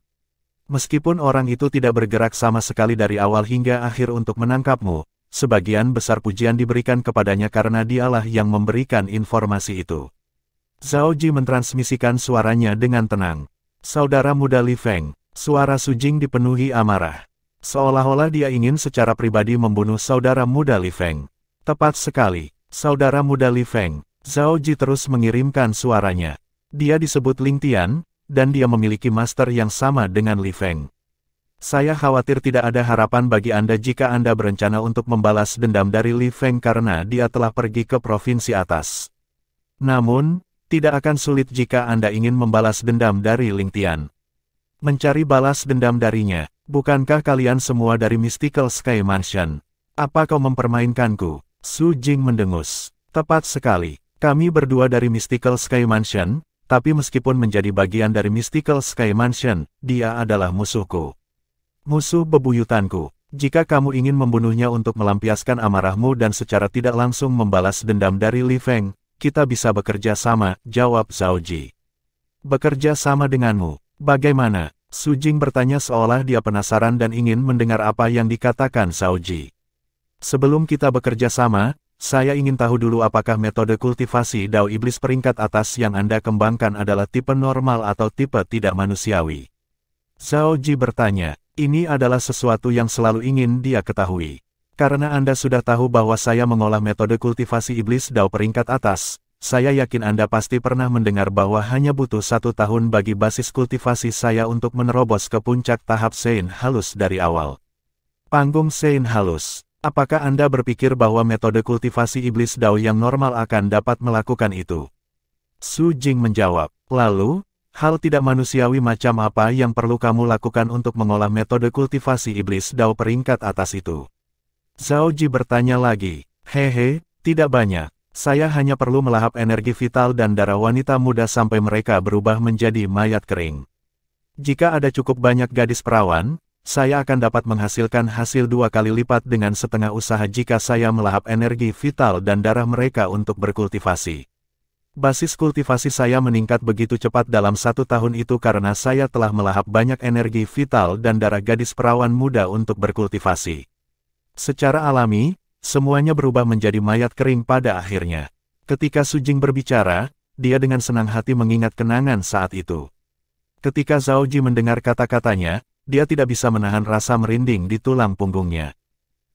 Meskipun orang itu tidak bergerak sama sekali dari awal hingga akhir untuk menangkapmu, sebagian besar pujian diberikan kepadanya karena dialah yang memberikan informasi itu. Zhao Ji mentransmisikan suaranya dengan tenang. Saudara muda Li Feng, suara Su Jing dipenuhi amarah. Seolah-olah dia ingin secara pribadi membunuh saudara muda Li Feng. Tepat sekali, saudara muda Li Feng. Zhao Ji terus mengirimkan suaranya. Dia disebut Ling Tian, dan dia memiliki master yang sama dengan Li Feng. Saya khawatir tidak ada harapan bagi Anda jika Anda berencana untuk membalas dendam dari Li Feng karena dia telah pergi ke provinsi atas. Namun, tidak akan sulit jika Anda ingin membalas dendam dari Ling Tian. Mencari balas dendam darinya, bukankah kalian semua dari Mystical Sky Mansion? Apa kau mempermainkanku? Su Jing mendengus. Tepat sekali, kami berdua dari Mystical Sky Mansion, tapi meskipun menjadi bagian dari Mystical Sky Mansion, dia adalah musuhku. Musuh bebuyutanku. Jika kamu ingin membunuhnya untuk melampiaskan amarahmu dan secara tidak langsung membalas dendam dari Li Feng, kita bisa bekerja sama, jawab Zhao Ji. Bekerja sama denganmu. Bagaimana? Su Jing bertanya seolah dia penasaran dan ingin mendengar apa yang dikatakan Zhao Ji. Sebelum kita bekerja sama, saya ingin tahu dulu apakah metode kultivasi Dao Iblis peringkat atas yang Anda kembangkan adalah tipe normal atau tipe tidak manusiawi. Zhao Ji bertanya. Ini adalah sesuatu yang selalu ingin dia ketahui. Karena Anda sudah tahu bahwa saya mengolah metode kultivasi iblis Dao peringkat atas, saya yakin Anda pasti pernah mendengar bahwa hanya butuh 1 tahun bagi basis kultivasi saya untuk menerobos ke puncak tahap Sein halus dari awal. Panggung Sein halus. Apakah Anda berpikir bahwa metode kultivasi iblis Dao yang normal akan dapat melakukan itu? Su Jing menjawab. Lalu, hal tidak manusiawi macam apa yang perlu kamu lakukan untuk mengolah metode kultivasi iblis Dao peringkat atas itu? Zhao Ji bertanya lagi. Hehe, tidak banyak. Saya hanya perlu melahap energi vital dan darah wanita muda sampai mereka berubah menjadi mayat kering. Jika ada cukup banyak gadis perawan, saya akan dapat menghasilkan hasil 2 kali lipat dengan setengah usaha jika saya melahap energi vital dan darah mereka untuk berkultivasi. Basis kultivasi saya meningkat begitu cepat dalam 1 tahun itu karena saya telah melahap banyak energi vital dan darah gadis perawan muda untuk berkultivasi. Secara alami, semuanya berubah menjadi mayat kering pada akhirnya. Ketika Su Jing berbicara, dia dengan senang hati mengingat kenangan saat itu. Ketika Zhao Ji mendengar kata-katanya, dia tidak bisa menahan rasa merinding di tulang punggungnya.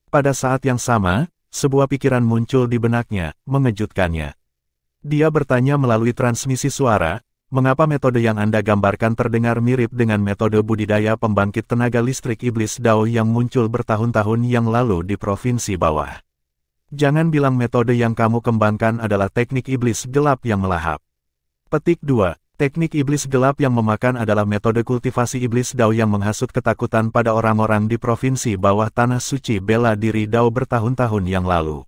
Pada saat yang sama, sebuah pikiran muncul di benaknya, mengejutkannya. Dia bertanya melalui transmisi suara, mengapa metode yang Anda gambarkan terdengar mirip dengan metode budidaya pembangkit tenaga listrik iblis Dao yang muncul bertahun-tahun yang lalu di provinsi bawah. Jangan bilang metode yang kamu kembangkan adalah teknik iblis gelap yang melahap. Petik 2. Teknik iblis gelap yang memakan adalah metode kultivasi iblis Dao yang menghasut ketakutan pada orang-orang di provinsi bawah tanah suci bela diri Dao bertahun-tahun yang lalu.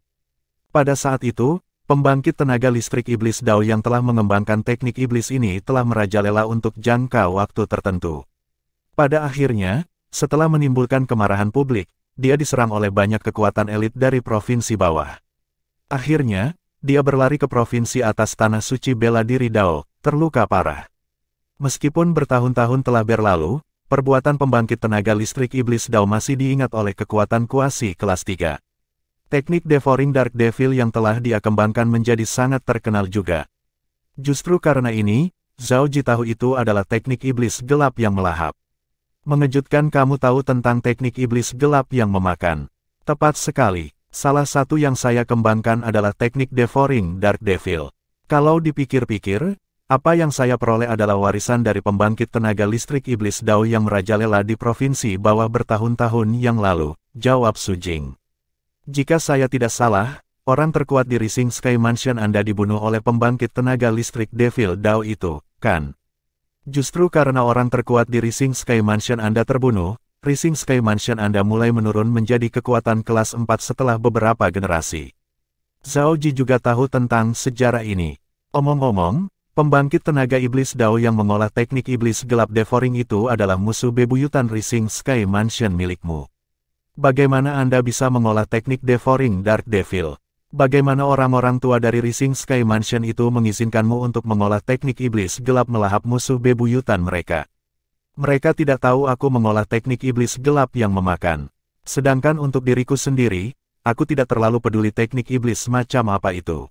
Pada saat itu, pembangkit tenaga listrik iblis Dao yang telah mengembangkan teknik iblis ini telah merajalela untuk jangka waktu tertentu. Pada akhirnya, setelah menimbulkan kemarahan publik, dia diserang oleh banyak kekuatan elit dari provinsi bawah. Akhirnya, dia berlari ke provinsi atas tanah suci bela diri Dao, terluka parah. Meskipun bertahun-tahun telah berlalu, perbuatan pembangkit tenaga listrik iblis Dao masih diingat oleh kekuatan kuasi kelas 3. Teknik Devouring Dark Devil yang telah dia kembangkan menjadi sangat terkenal juga. Justru karena ini, Zhao Ji tahu itu adalah teknik iblis gelap yang melahap. Mengejutkan kamu tahu tentang teknik iblis gelap yang memakan. Tepat sekali, salah satu yang saya kembangkan adalah teknik Devouring Dark Devil. Kalau dipikir-pikir, apa yang saya peroleh adalah warisan dari pembangkit tenaga listrik iblis Dao yang merajalela di provinsi bawah bertahun-tahun yang lalu, jawab Su Jing. Jika saya tidak salah, orang terkuat di Rising Sky Mansion Anda dibunuh oleh pembangkit tenaga listrik Devil Dao itu, kan? Justru karena orang terkuat di Rising Sky Mansion Anda terbunuh, Rising Sky Mansion Anda mulai menurun menjadi kekuatan kelas 4 setelah beberapa generasi. Zhao Ji juga tahu tentang sejarah ini. Omong-omong, pembangkit tenaga iblis Dao yang mengolah teknik iblis gelap Devouring itu adalah musuh bebuyutan Rising Sky Mansion milikmu. Bagaimana Anda bisa mengolah teknik Devouring Dark Devil? Bagaimana orang-orang tua dari Rising Sky Mansion itu mengizinkanmu untuk mengolah teknik iblis gelap melahap musuh bebuyutan mereka? Mereka tidak tahu aku mengolah teknik iblis gelap yang memakan. Sedangkan untuk diriku sendiri, aku tidak terlalu peduli teknik iblis macam apa itu.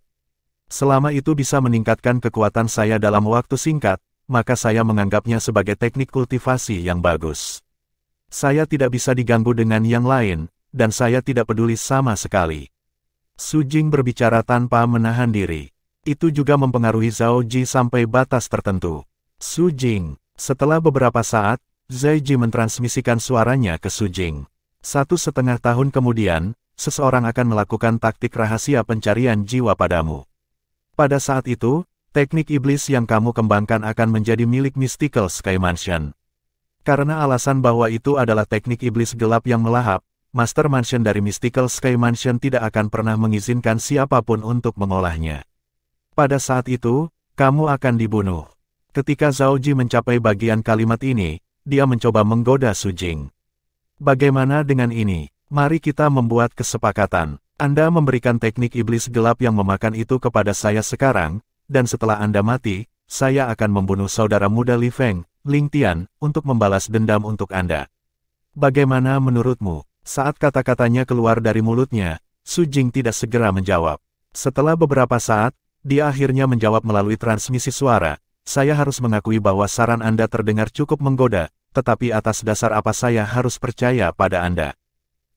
Selama itu bisa meningkatkan kekuatan saya dalam waktu singkat, maka saya menganggapnya sebagai teknik kultivasi yang bagus. Saya tidak bisa diganggu dengan yang lain, dan saya tidak peduli sama sekali. Su Jing berbicara tanpa menahan diri. Itu juga mempengaruhi Zhao Ji sampai batas tertentu. Su Jing. Setelah beberapa saat, Zhao Ji mentransmisikan suaranya ke Su Jing. 1,5 tahun kemudian, seseorang akan melakukan taktik rahasia pencarian jiwa padamu. Pada saat itu, teknik iblis yang kamu kembangkan akan menjadi milik Mystical Sky Mansion. Karena alasan bahwa itu adalah teknik iblis gelap yang melahap, Master Mansion dari Mystical Sky Mansion tidak akan pernah mengizinkan siapapun untuk mengolahnya. Pada saat itu, kamu akan dibunuh. Ketika Zhao Ji mencapai bagian kalimat ini, dia mencoba menggoda Su Jing. Bagaimana dengan ini? Mari kita membuat kesepakatan. Anda memberikan teknik iblis gelap yang memakan itu kepada saya sekarang, dan setelah Anda mati, saya akan membunuh saudara muda Li Feng, Ling Tian, untuk membalas dendam untuk Anda. Bagaimana menurutmu? Saat kata-katanya keluar dari mulutnya, Su Jing tidak segera menjawab. Setelah beberapa saat, dia akhirnya menjawab melalui transmisi suara. Saya harus mengakui bahwa saran Anda terdengar cukup menggoda, tetapi atas dasar apa saya harus percaya pada Anda?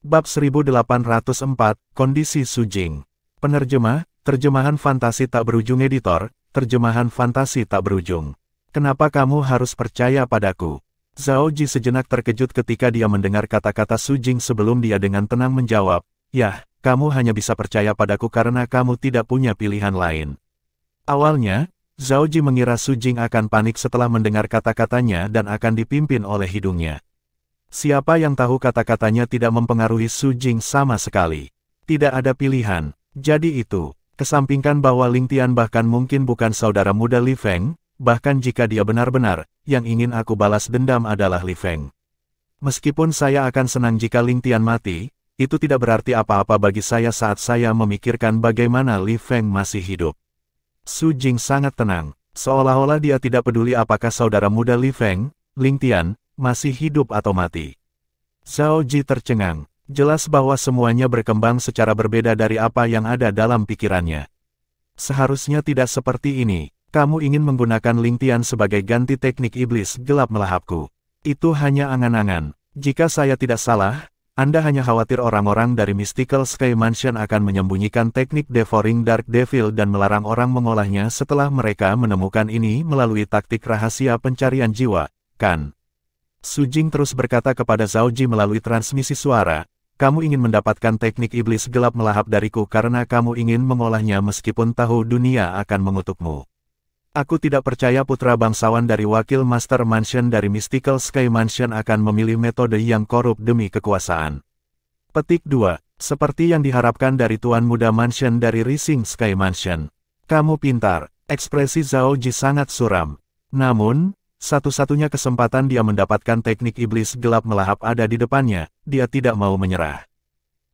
Bab 1804, Kondisi Su Jing. Penerjemah, Terjemahan Fantasi Tak Berujung Editor, Terjemahan Fantasi Tak Berujung. Kenapa kamu harus percaya padaku? Zhao Ji sejenak terkejut ketika dia mendengar kata-kata Su Jing sebelum dia dengan tenang menjawab, "Yah, kamu hanya bisa percaya padaku karena kamu tidak punya pilihan lain." Awalnya, Zhao Ji mengira Su Jing akan panik setelah mendengar kata-katanya dan akan dipimpin oleh hidungnya. Siapa yang tahu kata-katanya tidak mempengaruhi Su Jing sama sekali. Tidak ada pilihan. Jadi itu, kesampingkan bahwa Ling Tian bahkan mungkin bukan saudara muda Li Feng, bahkan jika dia benar-benar, yang ingin aku balas dendam adalah Li Feng. Meskipun saya akan senang jika Ling Tian mati, itu tidak berarti apa-apa bagi saya saat saya memikirkan bagaimana Li Feng masih hidup. Su Jing sangat tenang, seolah-olah dia tidak peduli apakah saudara muda Li Feng, Ling Tian, masih hidup atau mati. Zhao Ji tercengang, jelas bahwa semuanya berkembang secara berbeda dari apa yang ada dalam pikirannya. Seharusnya tidak seperti ini. Kamu ingin menggunakan Ling Tian sebagai ganti teknik iblis gelap melahapku. Itu hanya angan-angan. Jika saya tidak salah, Anda hanya khawatir orang-orang dari Mystical Sky Mansion akan menyembunyikan teknik Devouring Dark Devil dan melarang orang mengolahnya setelah mereka menemukan ini melalui taktik rahasia pencarian jiwa, kan? Su Jing terus berkata kepada Zhao Ji melalui transmisi suara, "Kamu ingin mendapatkan teknik iblis gelap melahap dariku karena kamu ingin mengolahnya meskipun tahu dunia akan mengutukmu. Aku tidak percaya putra bangsawan dari wakil Master Mansion dari Mystical Sky Mansion akan memilih metode yang korup demi kekuasaan." Petik 2. Seperti yang diharapkan dari Tuan Muda Mansion dari Rising Sky Mansion. Kamu pintar. Ekspresi Zhao Ji sangat suram. Namun, satu-satunya kesempatan dia mendapatkan teknik iblis gelap melahap ada di depannya, dia tidak mau menyerah.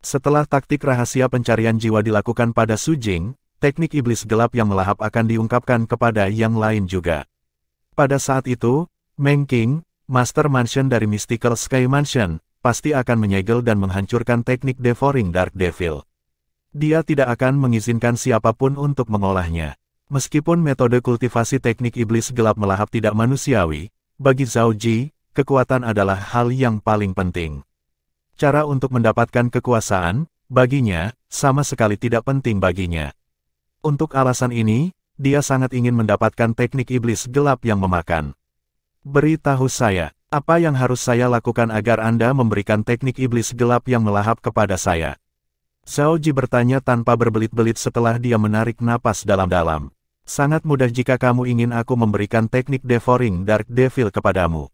Setelah taktik rahasia pencarian jiwa dilakukan pada Su Jing, teknik iblis gelap yang melahap akan diungkapkan kepada yang lain juga. Pada saat itu, Meng Qing, Master Mansion dari Mystical Sky Mansion, pasti akan menyegel dan menghancurkan teknik Devouring Dark Devil. Dia tidak akan mengizinkan siapapun untuk mengolahnya. Meskipun metode kultivasi teknik iblis gelap melahap tidak manusiawi, bagi Zhao Ji, kekuatan adalah hal yang paling penting. Cara untuk mendapatkan kekuasaan, baginya, sama sekali tidak penting baginya. Untuk alasan ini, dia sangat ingin mendapatkan teknik iblis gelap yang memakan. Beritahu saya, apa yang harus saya lakukan agar Anda memberikan teknik iblis gelap yang melahap kepada saya? Zhao Ji bertanya tanpa berbelit-belit setelah dia menarik napas dalam-dalam. Sangat mudah jika kamu ingin aku memberikan teknik Devouring Dark Devil kepadamu.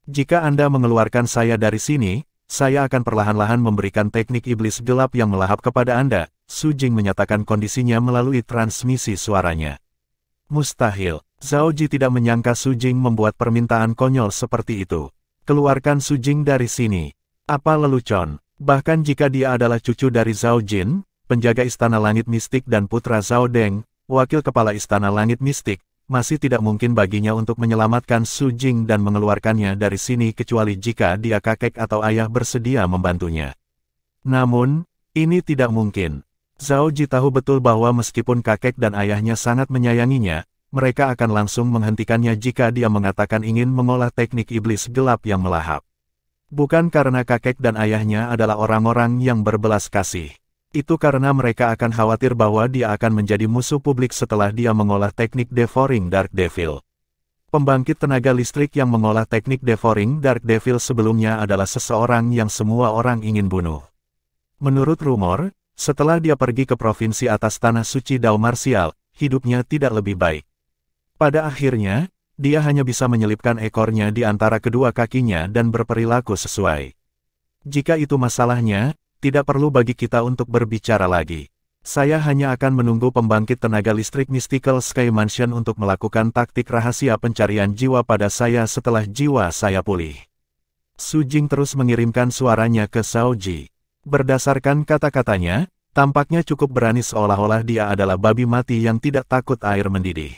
Jika Anda mengeluarkan saya dari sini, saya akan perlahan-lahan memberikan teknik iblis gelap yang melahap kepada Anda. Su Jing menyatakan kondisinya melalui transmisi suaranya. Mustahil. Zhao Ji tidak menyangka Su Jing membuat permintaan konyol seperti itu. Keluarkan Su Jing dari sini. Apa lelucon? Bahkan jika dia adalah cucu dari Zhao Jin, penjaga Istana Langit Mistik dan putra Zhao Deng, wakil kepala Istana Langit Mistik, masih tidak mungkin baginya untuk menyelamatkan Su Jing dan mengeluarkannya dari sini kecuali jika dia kakek atau ayah bersedia membantunya. Namun, ini tidak mungkin. Zhao Ji tahu betul bahwa meskipun kakek dan ayahnya sangat menyayanginya, mereka akan langsung menghentikannya jika dia mengatakan ingin mengolah teknik iblis gelap yang melahap. Bukan karena kakek dan ayahnya adalah orang-orang yang berbelas kasih. Itu karena mereka akan khawatir bahwa dia akan menjadi musuh publik setelah dia mengolah teknik Devouring Dark Devil. Pembangkit tenaga listrik yang mengolah teknik Devouring Dark Devil sebelumnya adalah seseorang yang semua orang ingin bunuh. Menurut rumor, setelah dia pergi ke provinsi atas tanah suci Dao Martial, hidupnya tidak lebih baik. Pada akhirnya, dia hanya bisa menyelipkan ekornya di antara kedua kakinya dan berperilaku sesuai. Jika itu masalahnya, tidak perlu bagi kita untuk berbicara lagi. Saya hanya akan menunggu pembangkit tenaga listrik Mystical Sky Mansion untuk melakukan taktik rahasia pencarian jiwa pada saya setelah jiwa saya pulih. Su Jing terus mengirimkan suaranya ke Zhao Ji. Berdasarkan kata-katanya, tampaknya cukup berani seolah-olah dia adalah babi mati yang tidak takut air mendidih.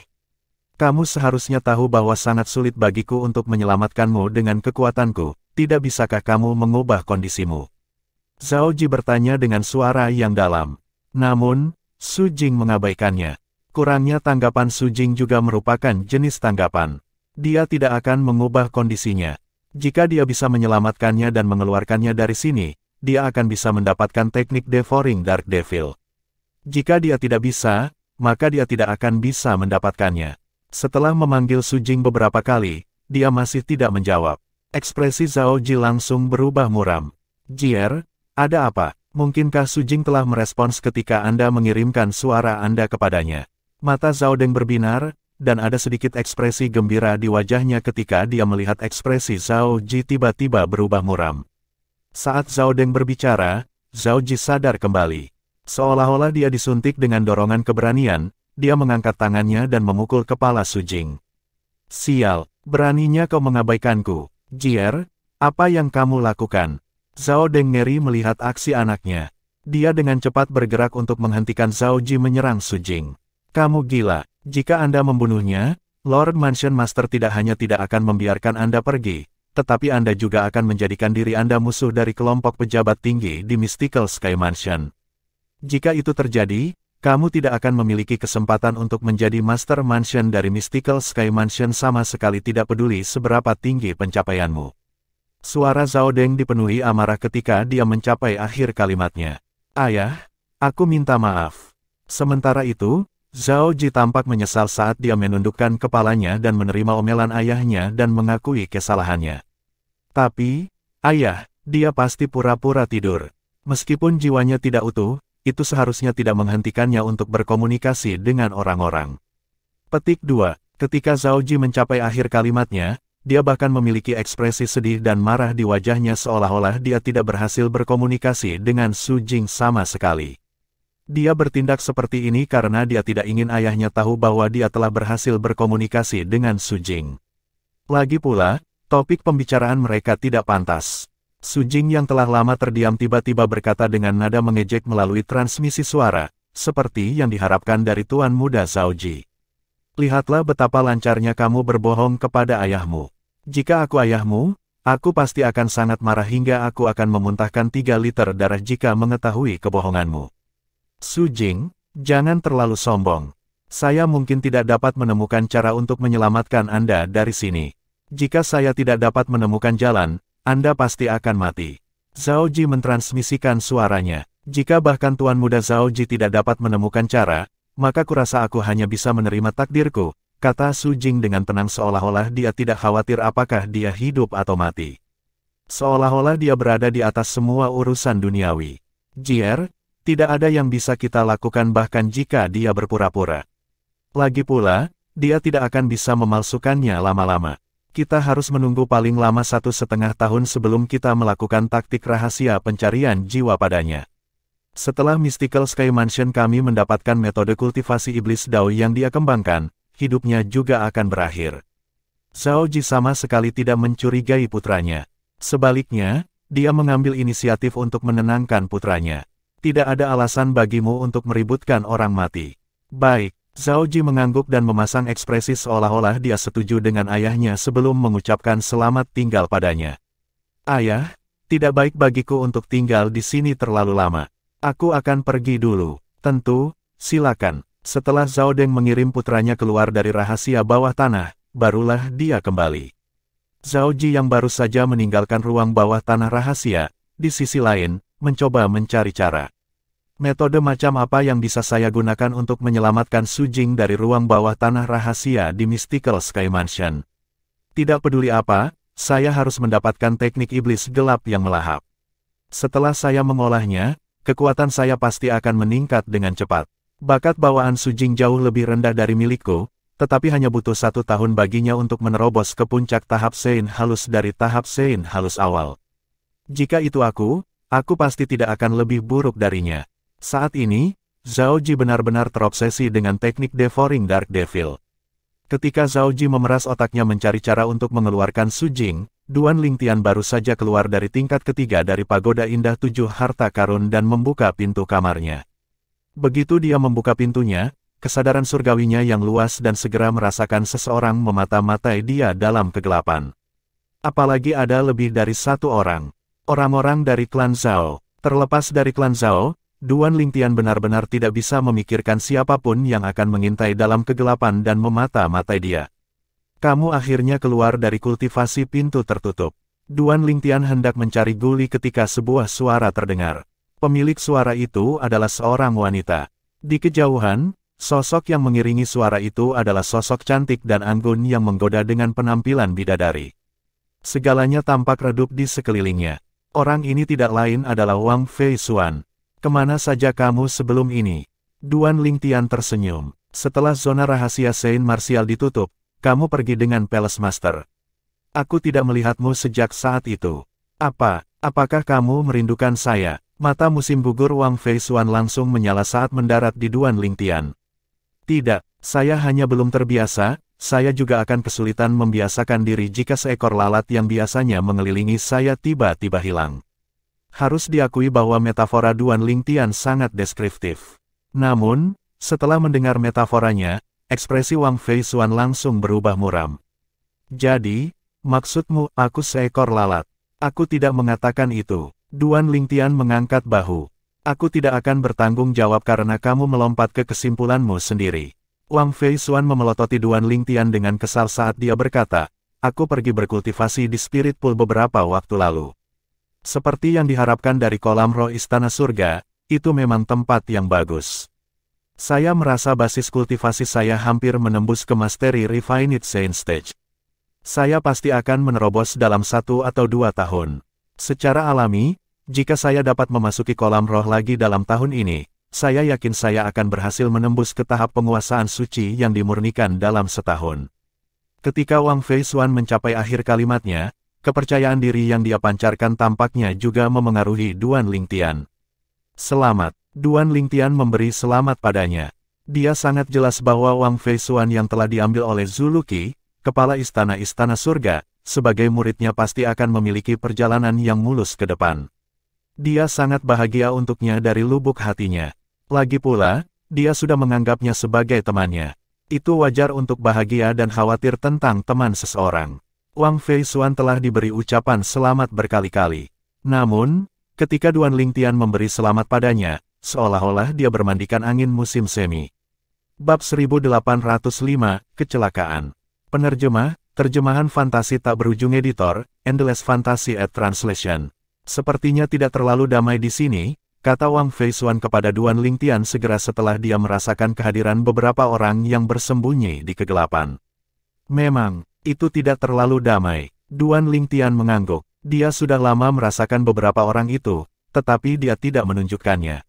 Kamu seharusnya tahu bahwa sangat sulit bagiku untuk menyelamatkanmu dengan kekuatanku, tidak bisakah kamu mengubah kondisimu? Zhao Ji bertanya dengan suara yang dalam. Namun, Su Jing mengabaikannya. Kurangnya tanggapan Su Jing juga merupakan jenis tanggapan. Dia tidak akan mengubah kondisinya. Jika dia bisa menyelamatkannya dan mengeluarkannya dari sini, dia akan bisa mendapatkan teknik Devouring Dark Devil. Jika dia tidak bisa, maka dia tidak akan bisa mendapatkannya. Setelah memanggil Su Jing beberapa kali, dia masih tidak menjawab. Ekspresi Zhao Ji langsung berubah muram. Jier, ada apa? Mungkinkah Su Jing telah merespons ketika Anda mengirimkan suara Anda kepadanya? Mata Zhao Deng berbinar, dan ada sedikit ekspresi gembira di wajahnya ketika dia melihat ekspresi Zhao Ji tiba-tiba berubah muram. Saat Zhao Deng berbicara, Zhao Ji sadar kembali. Seolah-olah dia disuntik dengan dorongan keberanian, dia mengangkat tangannya dan memukul kepala Su Jing. Sial, beraninya kau mengabaikanku. Jier, apa yang kamu lakukan? Zhao Deng ngeri melihat aksi anaknya. Dia dengan cepat bergerak untuk menghentikan Zhao Ji menyerang Su Jing. Kamu gila, jika Anda membunuhnya, Lord Mansion Master tidak hanya tidak akan membiarkan Anda pergi, tetapi Anda juga akan menjadikan diri Anda musuh dari kelompok pejabat tinggi di Mystical Sky Mansion. Jika itu terjadi, kamu tidak akan memiliki kesempatan untuk menjadi Master Mansion dari Mystical Sky Mansion sama sekali tidak peduli seberapa tinggi pencapaianmu. Suara Zhao Deng dipenuhi amarah ketika dia mencapai akhir kalimatnya. Ayah, aku minta maaf. Sementara itu, Zhao Ji tampak menyesal saat dia menundukkan kepalanya dan menerima omelan ayahnya dan mengakui kesalahannya. Tapi, ayah, dia pasti pura-pura tidur. Meskipun jiwanya tidak utuh, itu seharusnya tidak menghentikannya untuk berkomunikasi dengan orang-orang. Petik 2. Ketika Zhao Ji mencapai akhir kalimatnya, dia bahkan memiliki ekspresi sedih dan marah di wajahnya seolah-olah dia tidak berhasil berkomunikasi dengan Su Jing sama sekali. Dia bertindak seperti ini karena dia tidak ingin ayahnya tahu bahwa dia telah berhasil berkomunikasi dengan Su Jing. Lagi pula, topik pembicaraan mereka tidak pantas. Su Jing yang telah lama terdiam tiba-tiba berkata dengan nada mengejek melalui transmisi suara, seperti yang diharapkan dari Tuan Muda Zhao Ji. Lihatlah betapa lancarnya kamu berbohong kepada ayahmu. Jika aku ayahmu, aku pasti akan sangat marah hingga aku akan memuntahkan 3 liter darah jika mengetahui kebohonganmu. Su Jing, jangan terlalu sombong. Saya mungkin tidak dapat menemukan cara untuk menyelamatkan Anda dari sini. Jika saya tidak dapat menemukan jalan, Anda pasti akan mati. Zhao Ji mentransmisikan suaranya. Jika bahkan Tuan Muda Zhao Ji tidak dapat menemukan cara, maka kurasa aku hanya bisa menerima takdirku, kata Su Jing dengan tenang seolah-olah dia tidak khawatir apakah dia hidup atau mati. Seolah-olah dia berada di atas semua urusan duniawi. Jier, tidak ada yang bisa kita lakukan bahkan jika dia berpura-pura. Lagi pula, dia tidak akan bisa memalsukannya lama-lama. Kita harus menunggu paling lama 1,5 tahun sebelum kita melakukan taktik rahasia pencarian jiwa padanya. Setelah Mystical Sky Mansion kami mendapatkan metode kultivasi iblis Dao yang dia kembangkan, hidupnya juga akan berakhir. Zhao Ji sama sekali tidak mencurigai putranya. Sebaliknya, dia mengambil inisiatif untuk menenangkan putranya. Tidak ada alasan bagimu untuk meributkan orang mati. Baik. Zhao Ji mengangguk dan memasang ekspresi seolah-olah dia setuju dengan ayahnya sebelum mengucapkan selamat tinggal padanya. Ayah, tidak baik bagiku untuk tinggal di sini terlalu lama. Aku akan pergi dulu. Tentu, silakan. Setelah Zhao Deng mengirim putranya keluar dari rahasia bawah tanah, barulah dia kembali. Zhao Ji yang baru saja meninggalkan ruang bawah tanah rahasia, di sisi lain, mencoba mencari cara. Metode macam apa yang bisa saya gunakan untuk menyelamatkan Su Jing dari ruang bawah tanah rahasia di Mystical Sky Mansion? Tidak peduli apa, saya harus mendapatkan teknik iblis gelap yang melahap. Setelah saya mengolahnya, kekuatan saya pasti akan meningkat dengan cepat. Bakat bawaan Su Jing jauh lebih rendah dari milikku, tetapi hanya butuh 1 tahun baginya untuk menerobos ke puncak tahap Sein halus dari tahap Sein halus awal. Jika itu aku pasti tidak akan lebih buruk darinya. Saat ini, Zhao Ji benar-benar terobsesi dengan teknik Devouring Dark Devil. Ketika Zhao Ji memeras otaknya mencari cara untuk mengeluarkan Su Jing, Duan Lingtian baru saja keluar dari tingkat ketiga dari Pagoda Indah 7 Harta Karun dan membuka pintu kamarnya. Begitu dia membuka pintunya, kesadaran surgawinya yang luas dan segera merasakan seseorang memata-matai dia dalam kegelapan. Apalagi ada lebih dari 1 orang. Orang-orang dari klan Zhao. Terlepas dari klan Zhao, Duan Lingtian benar-benar tidak bisa memikirkan siapapun yang akan mengintai dalam kegelapan dan memata-matai dia. Kamu akhirnya keluar dari kultivasi pintu tertutup. Duan Lingtian hendak mencari guli ketika sebuah suara terdengar. Pemilik suara itu adalah seorang wanita. Di kejauhan, sosok yang mengiringi suara itu adalah sosok cantik dan anggun yang menggoda dengan penampilan bidadari. Segalanya tampak redup di sekelilingnya. Orang ini tidak lain adalah Wang Fei Xuan. Kemana saja kamu sebelum ini? Duan Lingtian tersenyum. Setelah zona rahasia Sein Martial ditutup, kamu pergi dengan Palace Master. Aku tidak melihatmu sejak saat itu. Apakah kamu merindukan saya? Mata musim gugur Wang Fei Xuan langsung menyala saat mendarat di Duan Lingtian. Tidak, saya hanya belum terbiasa, saya juga akan kesulitan membiasakan diri jika seekor lalat yang biasanya mengelilingi saya tiba-tiba hilang. Harus diakui bahwa metafora Duan Lingtian sangat deskriptif. Namun, setelah mendengar metaforanya, ekspresi Wang Fei Xuan langsung berubah muram. Jadi, maksudmu aku seekor lalat? Aku tidak mengatakan itu. Duan Lingtian mengangkat bahu. Aku tidak akan bertanggung jawab karena kamu melompat ke kesimpulanmu sendiri. Wang Fei Xuan memelototi Duan Lingtian dengan kesal saat dia berkata, aku pergi berkultivasi di Spirit Pool beberapa waktu lalu. Seperti yang diharapkan dari kolam roh Istana Surga, itu memang tempat yang bagus. Saya merasa basis kultivasi saya hampir menembus ke Mastery Refined Saint Stage. Saya pasti akan menerobos dalam 1 atau 2 tahun. Secara alami, jika saya dapat memasuki kolam roh lagi dalam tahun ini, saya yakin saya akan berhasil menembus ke tahap penguasaan suci yang dimurnikan dalam setahun. Ketika Wang Fei Xuan mencapai akhir kalimatnya, kepercayaan diri yang dia pancarkan tampaknya juga memengaruhi Duan Lingtian. Selamat. Duan Lingtian memberi selamat padanya. Dia sangat jelas bahwa Wang Fei Xuan yang telah diambil oleh Zhu Luqi, kepala istana-istana surga, sebagai muridnya pasti akan memiliki perjalanan yang mulus ke depan. Dia sangat bahagia untuknya dari lubuk hatinya. Lagi pula, dia sudah menganggapnya sebagai temannya. Itu wajar untuk bahagia dan khawatir tentang teman seseorang. Wang Feisuan telah diberi ucapan selamat berkali-kali. Namun, ketika Duan Lingtian memberi selamat padanya, seolah-olah dia bermandikan angin musim semi. Bab 1805, Kecelakaan. Penerjemah, terjemahan fantasi tak berujung editor, Endless Fantasy at Translation. Sepertinya tidak terlalu damai di sini, kata Wang Feisuan kepada Duan Lingtian segera setelah dia merasakan kehadiran beberapa orang yang bersembunyi di kegelapan. Memang, itu tidak terlalu damai. Duan Lingtian mengangguk. Dia sudah lama merasakan beberapa orang itu, tetapi dia tidak menunjukkannya.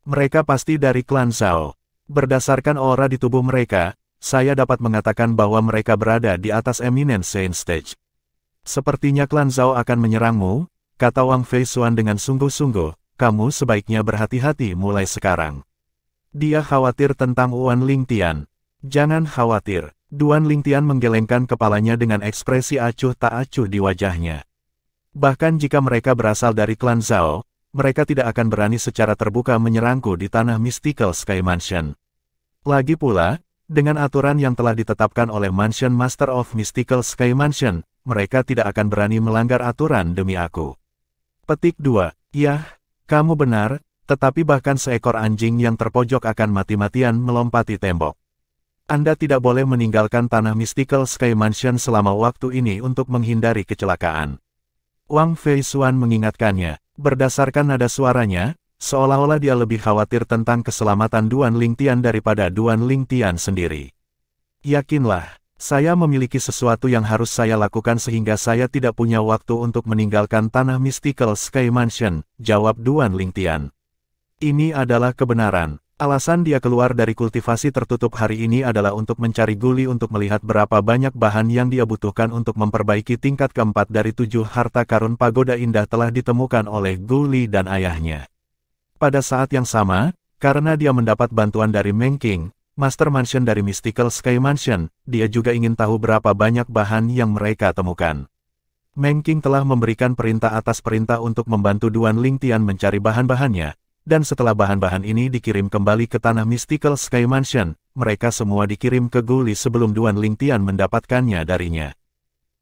Mereka pasti dari klan Zhao. Berdasarkan aura di tubuh mereka, saya dapat mengatakan bahwa mereka berada di atas Eminent Saint Stage. Sepertinya klan Zhao akan menyerangmu, kata Wang Feisuan dengan sungguh-sungguh, kamu sebaiknya berhati-hati mulai sekarang. Dia khawatir tentang Duan Lingtian. Jangan khawatir. Duan Lingtian menggelengkan kepalanya dengan ekspresi acuh tak acuh di wajahnya. Bahkan jika mereka berasal dari klan Zhao, mereka tidak akan berani secara terbuka menyerangku di tanah Mystical Sky Mansion. Lagi pula, dengan aturan yang telah ditetapkan oleh Mansion Master of Mystical Sky Mansion, mereka tidak akan berani melanggar aturan demi aku. Petik 2. Yah, kamu benar, tetapi bahkan seekor anjing yang terpojok akan mati-matian melompati tembok. Anda tidak boleh meninggalkan tanah Mystical Sky Mansion selama waktu ini untuk menghindari kecelakaan. Wang Feisuan mengingatkannya, berdasarkan nada suaranya, seolah-olah dia lebih khawatir tentang keselamatan Duan Lingtian daripada Duan Lingtian sendiri. Yakinlah, saya memiliki sesuatu yang harus saya lakukan sehingga saya tidak punya waktu untuk meninggalkan tanah Mystical Sky Mansion, jawab Duan Lingtian. Ini adalah kebenaran. Alasan dia keluar dari kultivasi tertutup hari ini adalah untuk mencari guli untuk melihat berapa banyak bahan yang dia butuhkan untuk memperbaiki tingkat keempat dari 7 harta karun pagoda indah telah ditemukan oleh Guli dan ayahnya. Pada saat yang sama, karena dia mendapat bantuan dari Meng Qing, Master Mansion dari Mystical Sky Mansion, dia juga ingin tahu berapa banyak bahan yang mereka temukan. Meng Qing telah memberikan perintah atas perintah untuk membantu Duan Lingtian mencari bahan-bahannya. Dan setelah bahan-bahan ini dikirim kembali ke tanah Mystical Sky Mansion, mereka semua dikirim ke Guli sebelum Duan Lingtian mendapatkannya darinya.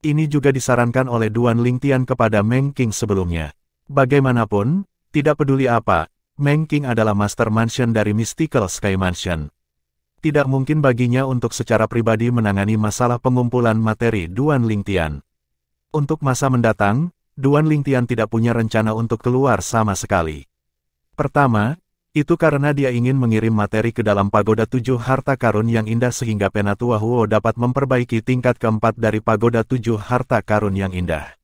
Ini juga disarankan oleh Duan Lingtian kepada Meng Qing sebelumnya. Bagaimanapun, tidak peduli apa, Meng Qing adalah Master Mansion dari Mystical Sky Mansion. Tidak mungkin baginya untuk secara pribadi menangani masalah pengumpulan materi Duan Lingtian. Untuk masa mendatang, Duan Lingtian tidak punya rencana untuk keluar sama sekali. Pertama, itu karena dia ingin mengirim materi ke dalam pagoda 7 harta karun yang indah sehingga Penatua Huo dapat memperbaiki tingkat keempat dari pagoda 7 harta karun yang indah.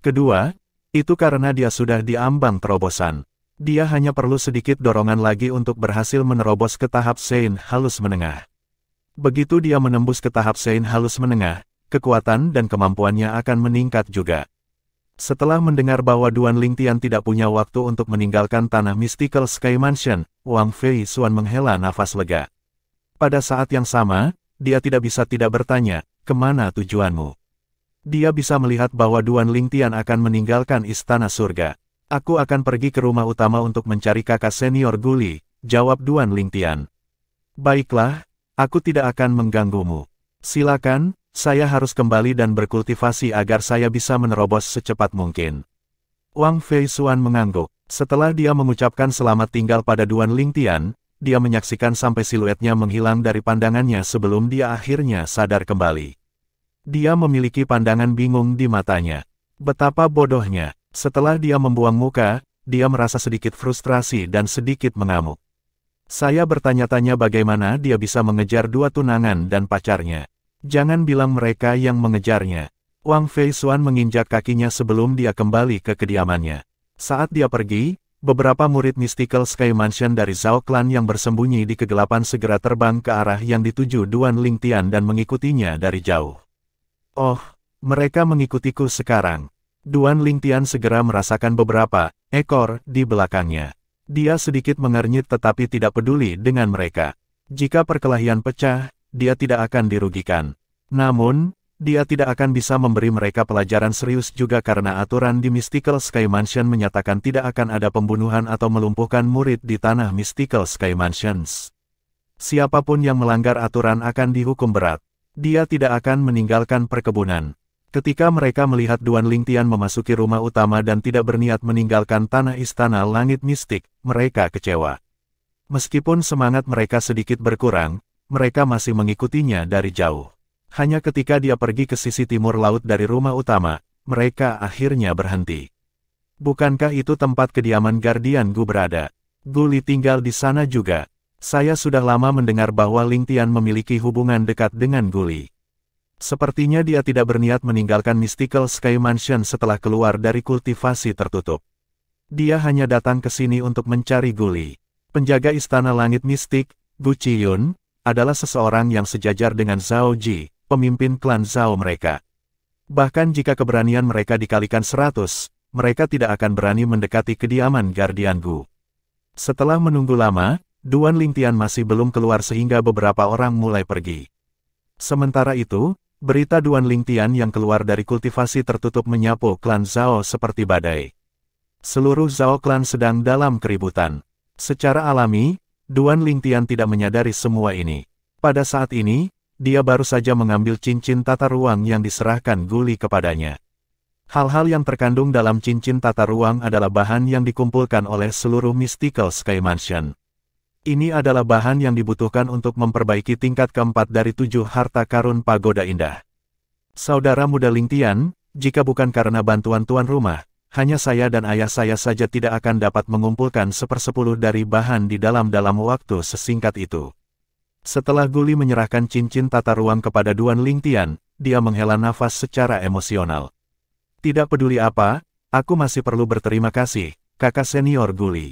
Kedua, itu karena dia sudah di ambang terobosan. Dia hanya perlu sedikit dorongan lagi untuk berhasil menerobos ke tahap Sein halus menengah. Begitu dia menembus ke tahap Sein halus menengah, kekuatan dan kemampuannya akan meningkat juga. Setelah mendengar bahwa Duan Lingtian tidak punya waktu untuk meninggalkan tanah Mystical Sky Mansion, Wang Feisuan menghela nafas lega. Pada saat yang sama, dia tidak bisa tidak bertanya, kemana tujuanmu? Dia bisa melihat bahwa Duan Lingtian akan meninggalkan istana surga. Aku akan pergi ke rumah utama untuk mencari kakak senior Guli, jawab Duan Lingtian. Baiklah, aku tidak akan mengganggumu. Silakan. Saya harus kembali dan berkultivasi agar saya bisa menerobos secepat mungkin. Wang Feisuan mengangguk. Setelah dia mengucapkan selamat tinggal pada Duan Lingtian, dia menyaksikan sampai siluetnya menghilang dari pandangannya sebelum dia akhirnya sadar kembali. Dia memiliki pandangan bingung di matanya. Betapa bodohnya. Setelah dia membuang muka, dia merasa sedikit frustrasi dan sedikit mengamuk. Saya bertanya-tanya bagaimana dia bisa mengejar 2 tunangan dan pacarnya. Jangan bilang mereka yang mengejarnya. Wang Feisuan menginjak kakinya sebelum dia kembali ke kediamannya. Saat dia pergi, beberapa murid Mystical Sky Mansion dari Zhao Clan yang bersembunyi di kegelapan segera terbang ke arah yang dituju Duan Lingtian dan mengikutinya dari jauh. Oh, mereka mengikutiku sekarang. Duan Lingtian segera merasakan beberapa ekor di belakangnya. Dia sedikit mengernyit tetapi tidak peduli dengan mereka. Jika perkelahian pecah, dia tidak akan dirugikan. Namun, dia tidak akan bisa memberi mereka pelajaran serius juga karena aturan di Mystical Sky Mansion menyatakan tidak akan ada pembunuhan atau melumpuhkan murid di tanah Mystical Sky Mansions. Siapapun yang melanggar aturan akan dihukum berat. Dia tidak akan meninggalkan perkebunan. Ketika mereka melihat Duan Lingtian memasuki rumah utama dan tidak berniat meninggalkan tanah istana langit mistik, mereka kecewa. Meskipun semangat mereka sedikit berkurang, mereka masih mengikutinya dari jauh. Hanya ketika dia pergi ke sisi timur laut dari rumah utama, mereka akhirnya berhenti. Bukankah itu tempat kediaman Guardian Gu berada? Gu Li tinggal di sana juga. Saya sudah lama mendengar bahwa Lingtian memiliki hubungan dekat dengan Gu Li. Sepertinya dia tidak berniat meninggalkan Mystical Sky Mansion setelah keluar dari kultivasi tertutup. Dia hanya datang ke sini untuk mencari Gu Li. Penjaga Istana Langit Mistik, Gu Qiyun, adalah seseorang yang sejajar dengan Zhao Ji, pemimpin klan Zhao mereka. Bahkan jika keberanian mereka dikalikan 100, mereka tidak akan berani mendekati kediaman Guardian Gu. Setelah menunggu lama, Duan Lingtian masih belum keluar sehingga beberapa orang mulai pergi. Sementara itu, berita Duan Lingtian yang keluar dari kultivasi tertutup menyapu klan Zhao seperti badai. Seluruh Zhao klan sedang dalam keributan. Secara alami, Duan Lingtian tidak menyadari semua ini. Pada saat ini, dia baru saja mengambil cincin tata ruang yang diserahkan Gu Li kepadanya. Hal-hal yang terkandung dalam cincin tata ruang adalah bahan yang dikumpulkan oleh seluruh Mystical Sky Mansion. Ini adalah bahan yang dibutuhkan untuk memperbaiki tingkat keempat dari 7 harta karun pagoda indah. Saudara muda Lingtian, jika bukan karena bantuan tuan rumah, hanya saya dan ayah saya saja tidak akan dapat mengumpulkan 1/10 dari bahan di dalam waktu sesingkat itu. Setelah Gu Li menyerahkan cincin tata ruang kepada Duan Lingtian, dia menghela nafas secara emosional. Tidak peduli apa, aku masih perlu berterima kasih, kakak senior Gu Li.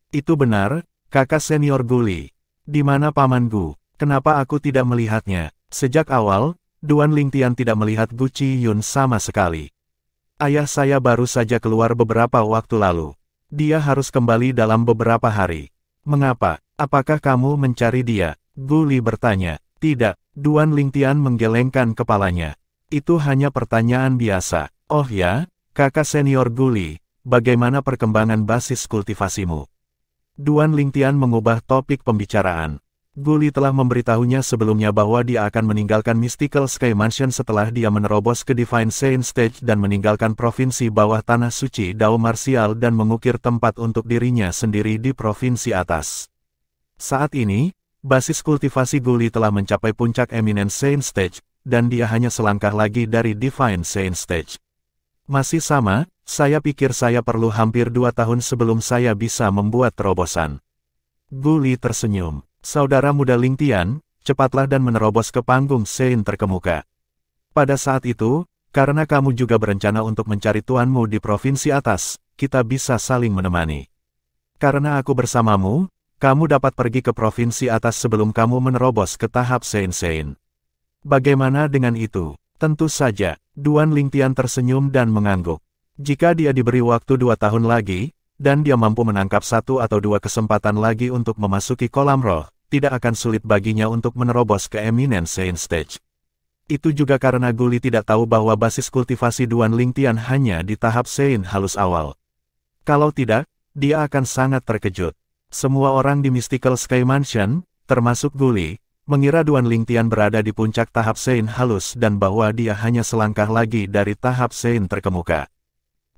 Itu benar, kakak senior Gu Li. Di mana paman Gu? Kenapa aku tidak melihatnya? Sejak awal, Duan Lingtian tidak melihat Gu Qiyun sama sekali. Ayah saya baru saja keluar beberapa waktu lalu. Dia harus kembali dalam beberapa hari. Mengapa? Apakah kamu mencari dia? Gu Li bertanya. Tidak, Duan Lingtian menggelengkan kepalanya. Itu hanya pertanyaan biasa. Oh ya, kakak senior Gu Li, bagaimana perkembangan basis kultivasimu? Duan Lingtian mengubah topik pembicaraan. Gu Li telah memberitahunya sebelumnya bahwa dia akan meninggalkan Mystical Sky Mansion setelah dia menerobos ke Divine Saint Stage dan meninggalkan provinsi bawah tanah suci Dao Martial dan mengukir tempat untuk dirinya sendiri di provinsi atas. Saat ini, basis kultivasi Gu Li telah mencapai puncak Eminent Saint Stage, dan dia hanya selangkah lagi dari Divine Saint Stage. Masih sama, saya pikir saya perlu hampir 2 tahun sebelum saya bisa membuat terobosan. Gu Li tersenyum. Saudara muda Lingtian, cepatlah dan menerobos ke panggung Saint terkemuka. Pada saat itu, karena kamu juga berencana untuk mencari tuanmu di provinsi atas, kita bisa saling menemani. Karena aku bersamamu, kamu dapat pergi ke provinsi atas sebelum kamu menerobos ke tahap Saint. Bagaimana dengan itu? Tentu saja, Duan Lingtian tersenyum dan mengangguk. Jika dia diberi waktu 2 tahun lagi, dan dia mampu menangkap 1 atau 2 kesempatan lagi untuk memasuki kolam roh, tidak akan sulit baginya untuk menerobos ke Eminent Saint Stage. Itu juga karena Gu Li tidak tahu bahwa basis kultivasi Duan Lingtian hanya di tahap Saint halus awal. Kalau tidak, dia akan sangat terkejut. Semua orang di Mystical Sky Mansion, termasuk Gu Li, mengira Duan Lingtian berada di puncak tahap Saint halus dan bahwa dia hanya selangkah lagi dari tahap Saint terkemuka.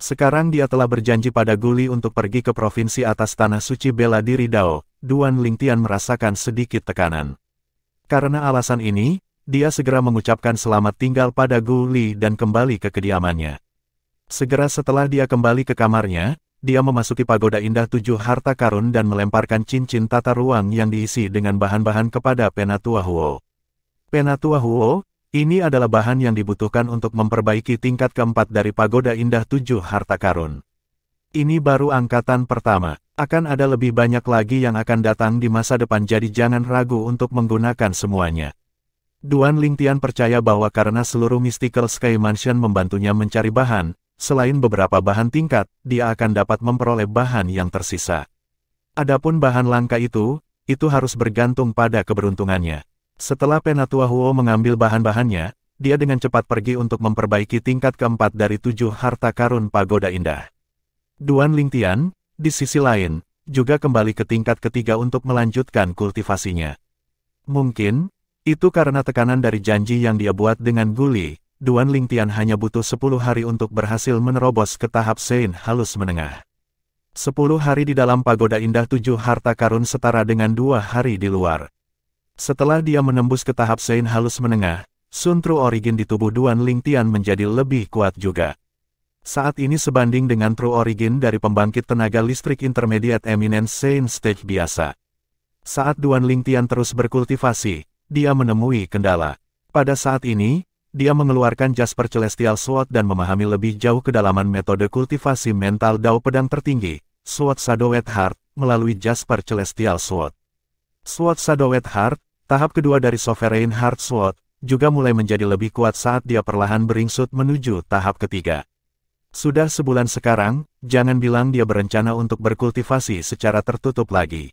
Sekarang dia telah berjanji pada Gu Li untuk pergi ke provinsi atas tanah suci bela diri Dao. Duan Lingtian merasakan sedikit tekanan. Karena alasan ini, dia segera mengucapkan selamat tinggal pada Gu Li dan kembali ke kediamannya. Segera setelah dia kembali ke kamarnya, dia memasuki pagoda indah 7 harta karun dan melemparkan cincin tata ruang yang diisi dengan bahan-bahan kepada Penatua Huo. Penatua Huo, ini adalah bahan yang dibutuhkan untuk memperbaiki tingkat keempat dari pagoda indah 7 harta karun. Ini baru angkatan pertama, akan ada lebih banyak lagi yang akan datang di masa depan jadi jangan ragu untuk menggunakan semuanya. Duan Lingtian percaya bahwa karena seluruh Mystical Sky Mansion membantunya mencari bahan, selain beberapa bahan tingkat, dia akan dapat memperoleh bahan yang tersisa. Adapun bahan langka itu harus bergantung pada keberuntungannya. Setelah Penatua Huo mengambil bahan-bahannya, dia dengan cepat pergi untuk memperbaiki tingkat keempat dari 7 harta karun pagoda indah. Duan Lingtian, di sisi lain, juga kembali ke tingkat ketiga untuk melanjutkan kultivasinya. Mungkin, itu karena tekanan dari janji yang dia buat dengan Guli, Duan Lingtian hanya butuh 10 hari untuk berhasil menerobos ke tahap Sein halus menengah. 10 hari di dalam pagoda indah 7 harta karun setara dengan 2 hari di luar. Setelah dia menembus ke tahap Sein halus menengah, Sun True Origin di tubuh Duan Lingtian menjadi lebih kuat juga. Saat ini sebanding dengan True Origin dari pembangkit tenaga listrik Intermediate Eminence Sein Stage biasa. Saat Duan Lingtian terus berkultivasi, dia menemui kendala. Pada saat ini, dia mengeluarkan Jasper Celestial Sword dan memahami lebih jauh kedalaman metode kultivasi mental Dao Pedang tertinggi, Sword Shadowed Heart, melalui Jasper Celestial Sword. Sword Shadowed Heart, tahap kedua dari Sovereign Heart Sword, juga mulai menjadi lebih kuat saat dia perlahan beringsut menuju tahap ketiga. Sudah sebulan sekarang, jangan bilang dia berencana untuk berkultivasi secara tertutup lagi.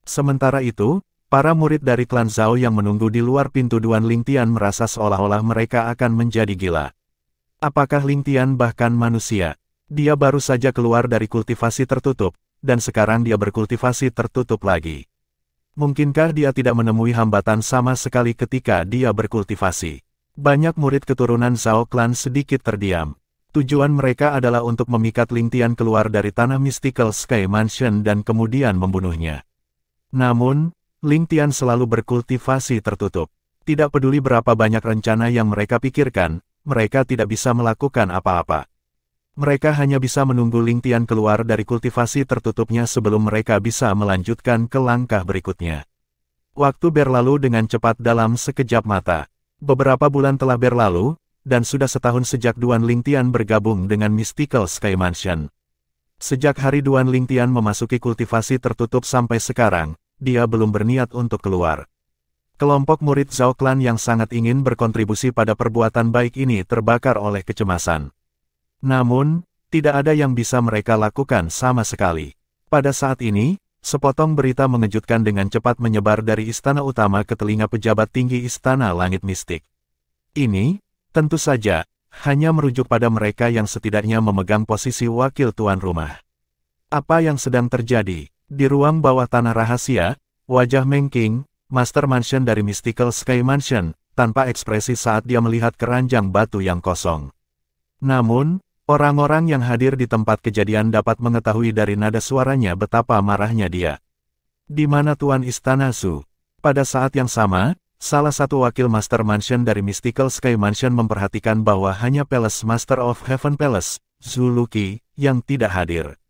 Sementara itu, para murid dari klan Zhao yang menunggu di luar pintu Duan Lingtian merasa seolah-olah mereka akan menjadi gila. Apakah Lingtian bahkan manusia? Dia baru saja keluar dari kultivasi tertutup, dan sekarang dia berkultivasi tertutup lagi. Mungkinkah dia tidak menemui hambatan sama sekali ketika dia berkultivasi? Banyak murid keturunan Zhao klan sedikit terdiam. Tujuan mereka adalah untuk memikat Lingtian keluar dari tanah Mystical Sky Mansion dan kemudian membunuhnya. Namun, Lingtian selalu berkultivasi tertutup. Tidak peduli berapa banyak rencana yang mereka pikirkan, mereka tidak bisa melakukan apa-apa. Mereka hanya bisa menunggu Lingtian keluar dari kultivasi tertutupnya sebelum mereka bisa melanjutkan ke langkah berikutnya. Waktu berlalu dengan cepat dalam sekejap mata. Beberapa bulan telah berlalu, dan sudah setahun sejak Duan Lingtian bergabung dengan Mystical Sky Mansion. Sejak hari Duan Lingtian memasuki kultivasi tertutup sampai sekarang, dia belum berniat untuk keluar. Kelompok murid Zhao Clan yang sangat ingin berkontribusi pada perbuatan baik ini terbakar oleh kecemasan. Namun, tidak ada yang bisa mereka lakukan sama sekali. Pada saat ini, sepotong berita mengejutkan dengan cepat menyebar dari istana utama ke telinga pejabat tinggi Istana Langit Mistik. Ini, tentu saja, hanya merujuk pada mereka yang setidaknya memegang posisi wakil tuan rumah. Apa yang sedang terjadi? Di ruang bawah tanah rahasia, wajah Meng Qing, Master Mansion dari Mystical Sky Mansion, tanpa ekspresi saat dia melihat keranjang batu yang kosong. Namun, orang-orang yang hadir di tempat kejadian dapat mengetahui dari nada suaranya betapa marahnya dia. Di mana Tuan Istana Su? Pada saat yang sama, salah satu wakil Master Mansion dari Mystical Sky Mansion memperhatikan bahwa hanya Palace Master of Heaven Palace, Zhu Luqi, yang tidak hadir.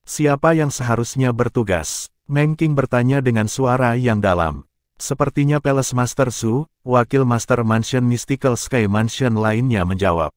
Siapa yang seharusnya bertugas? Meng Qing bertanya dengan suara yang dalam. Sepertinya Palace Master Su, wakil Master Mansion Mystical Sky Mansion lainnya menjawab.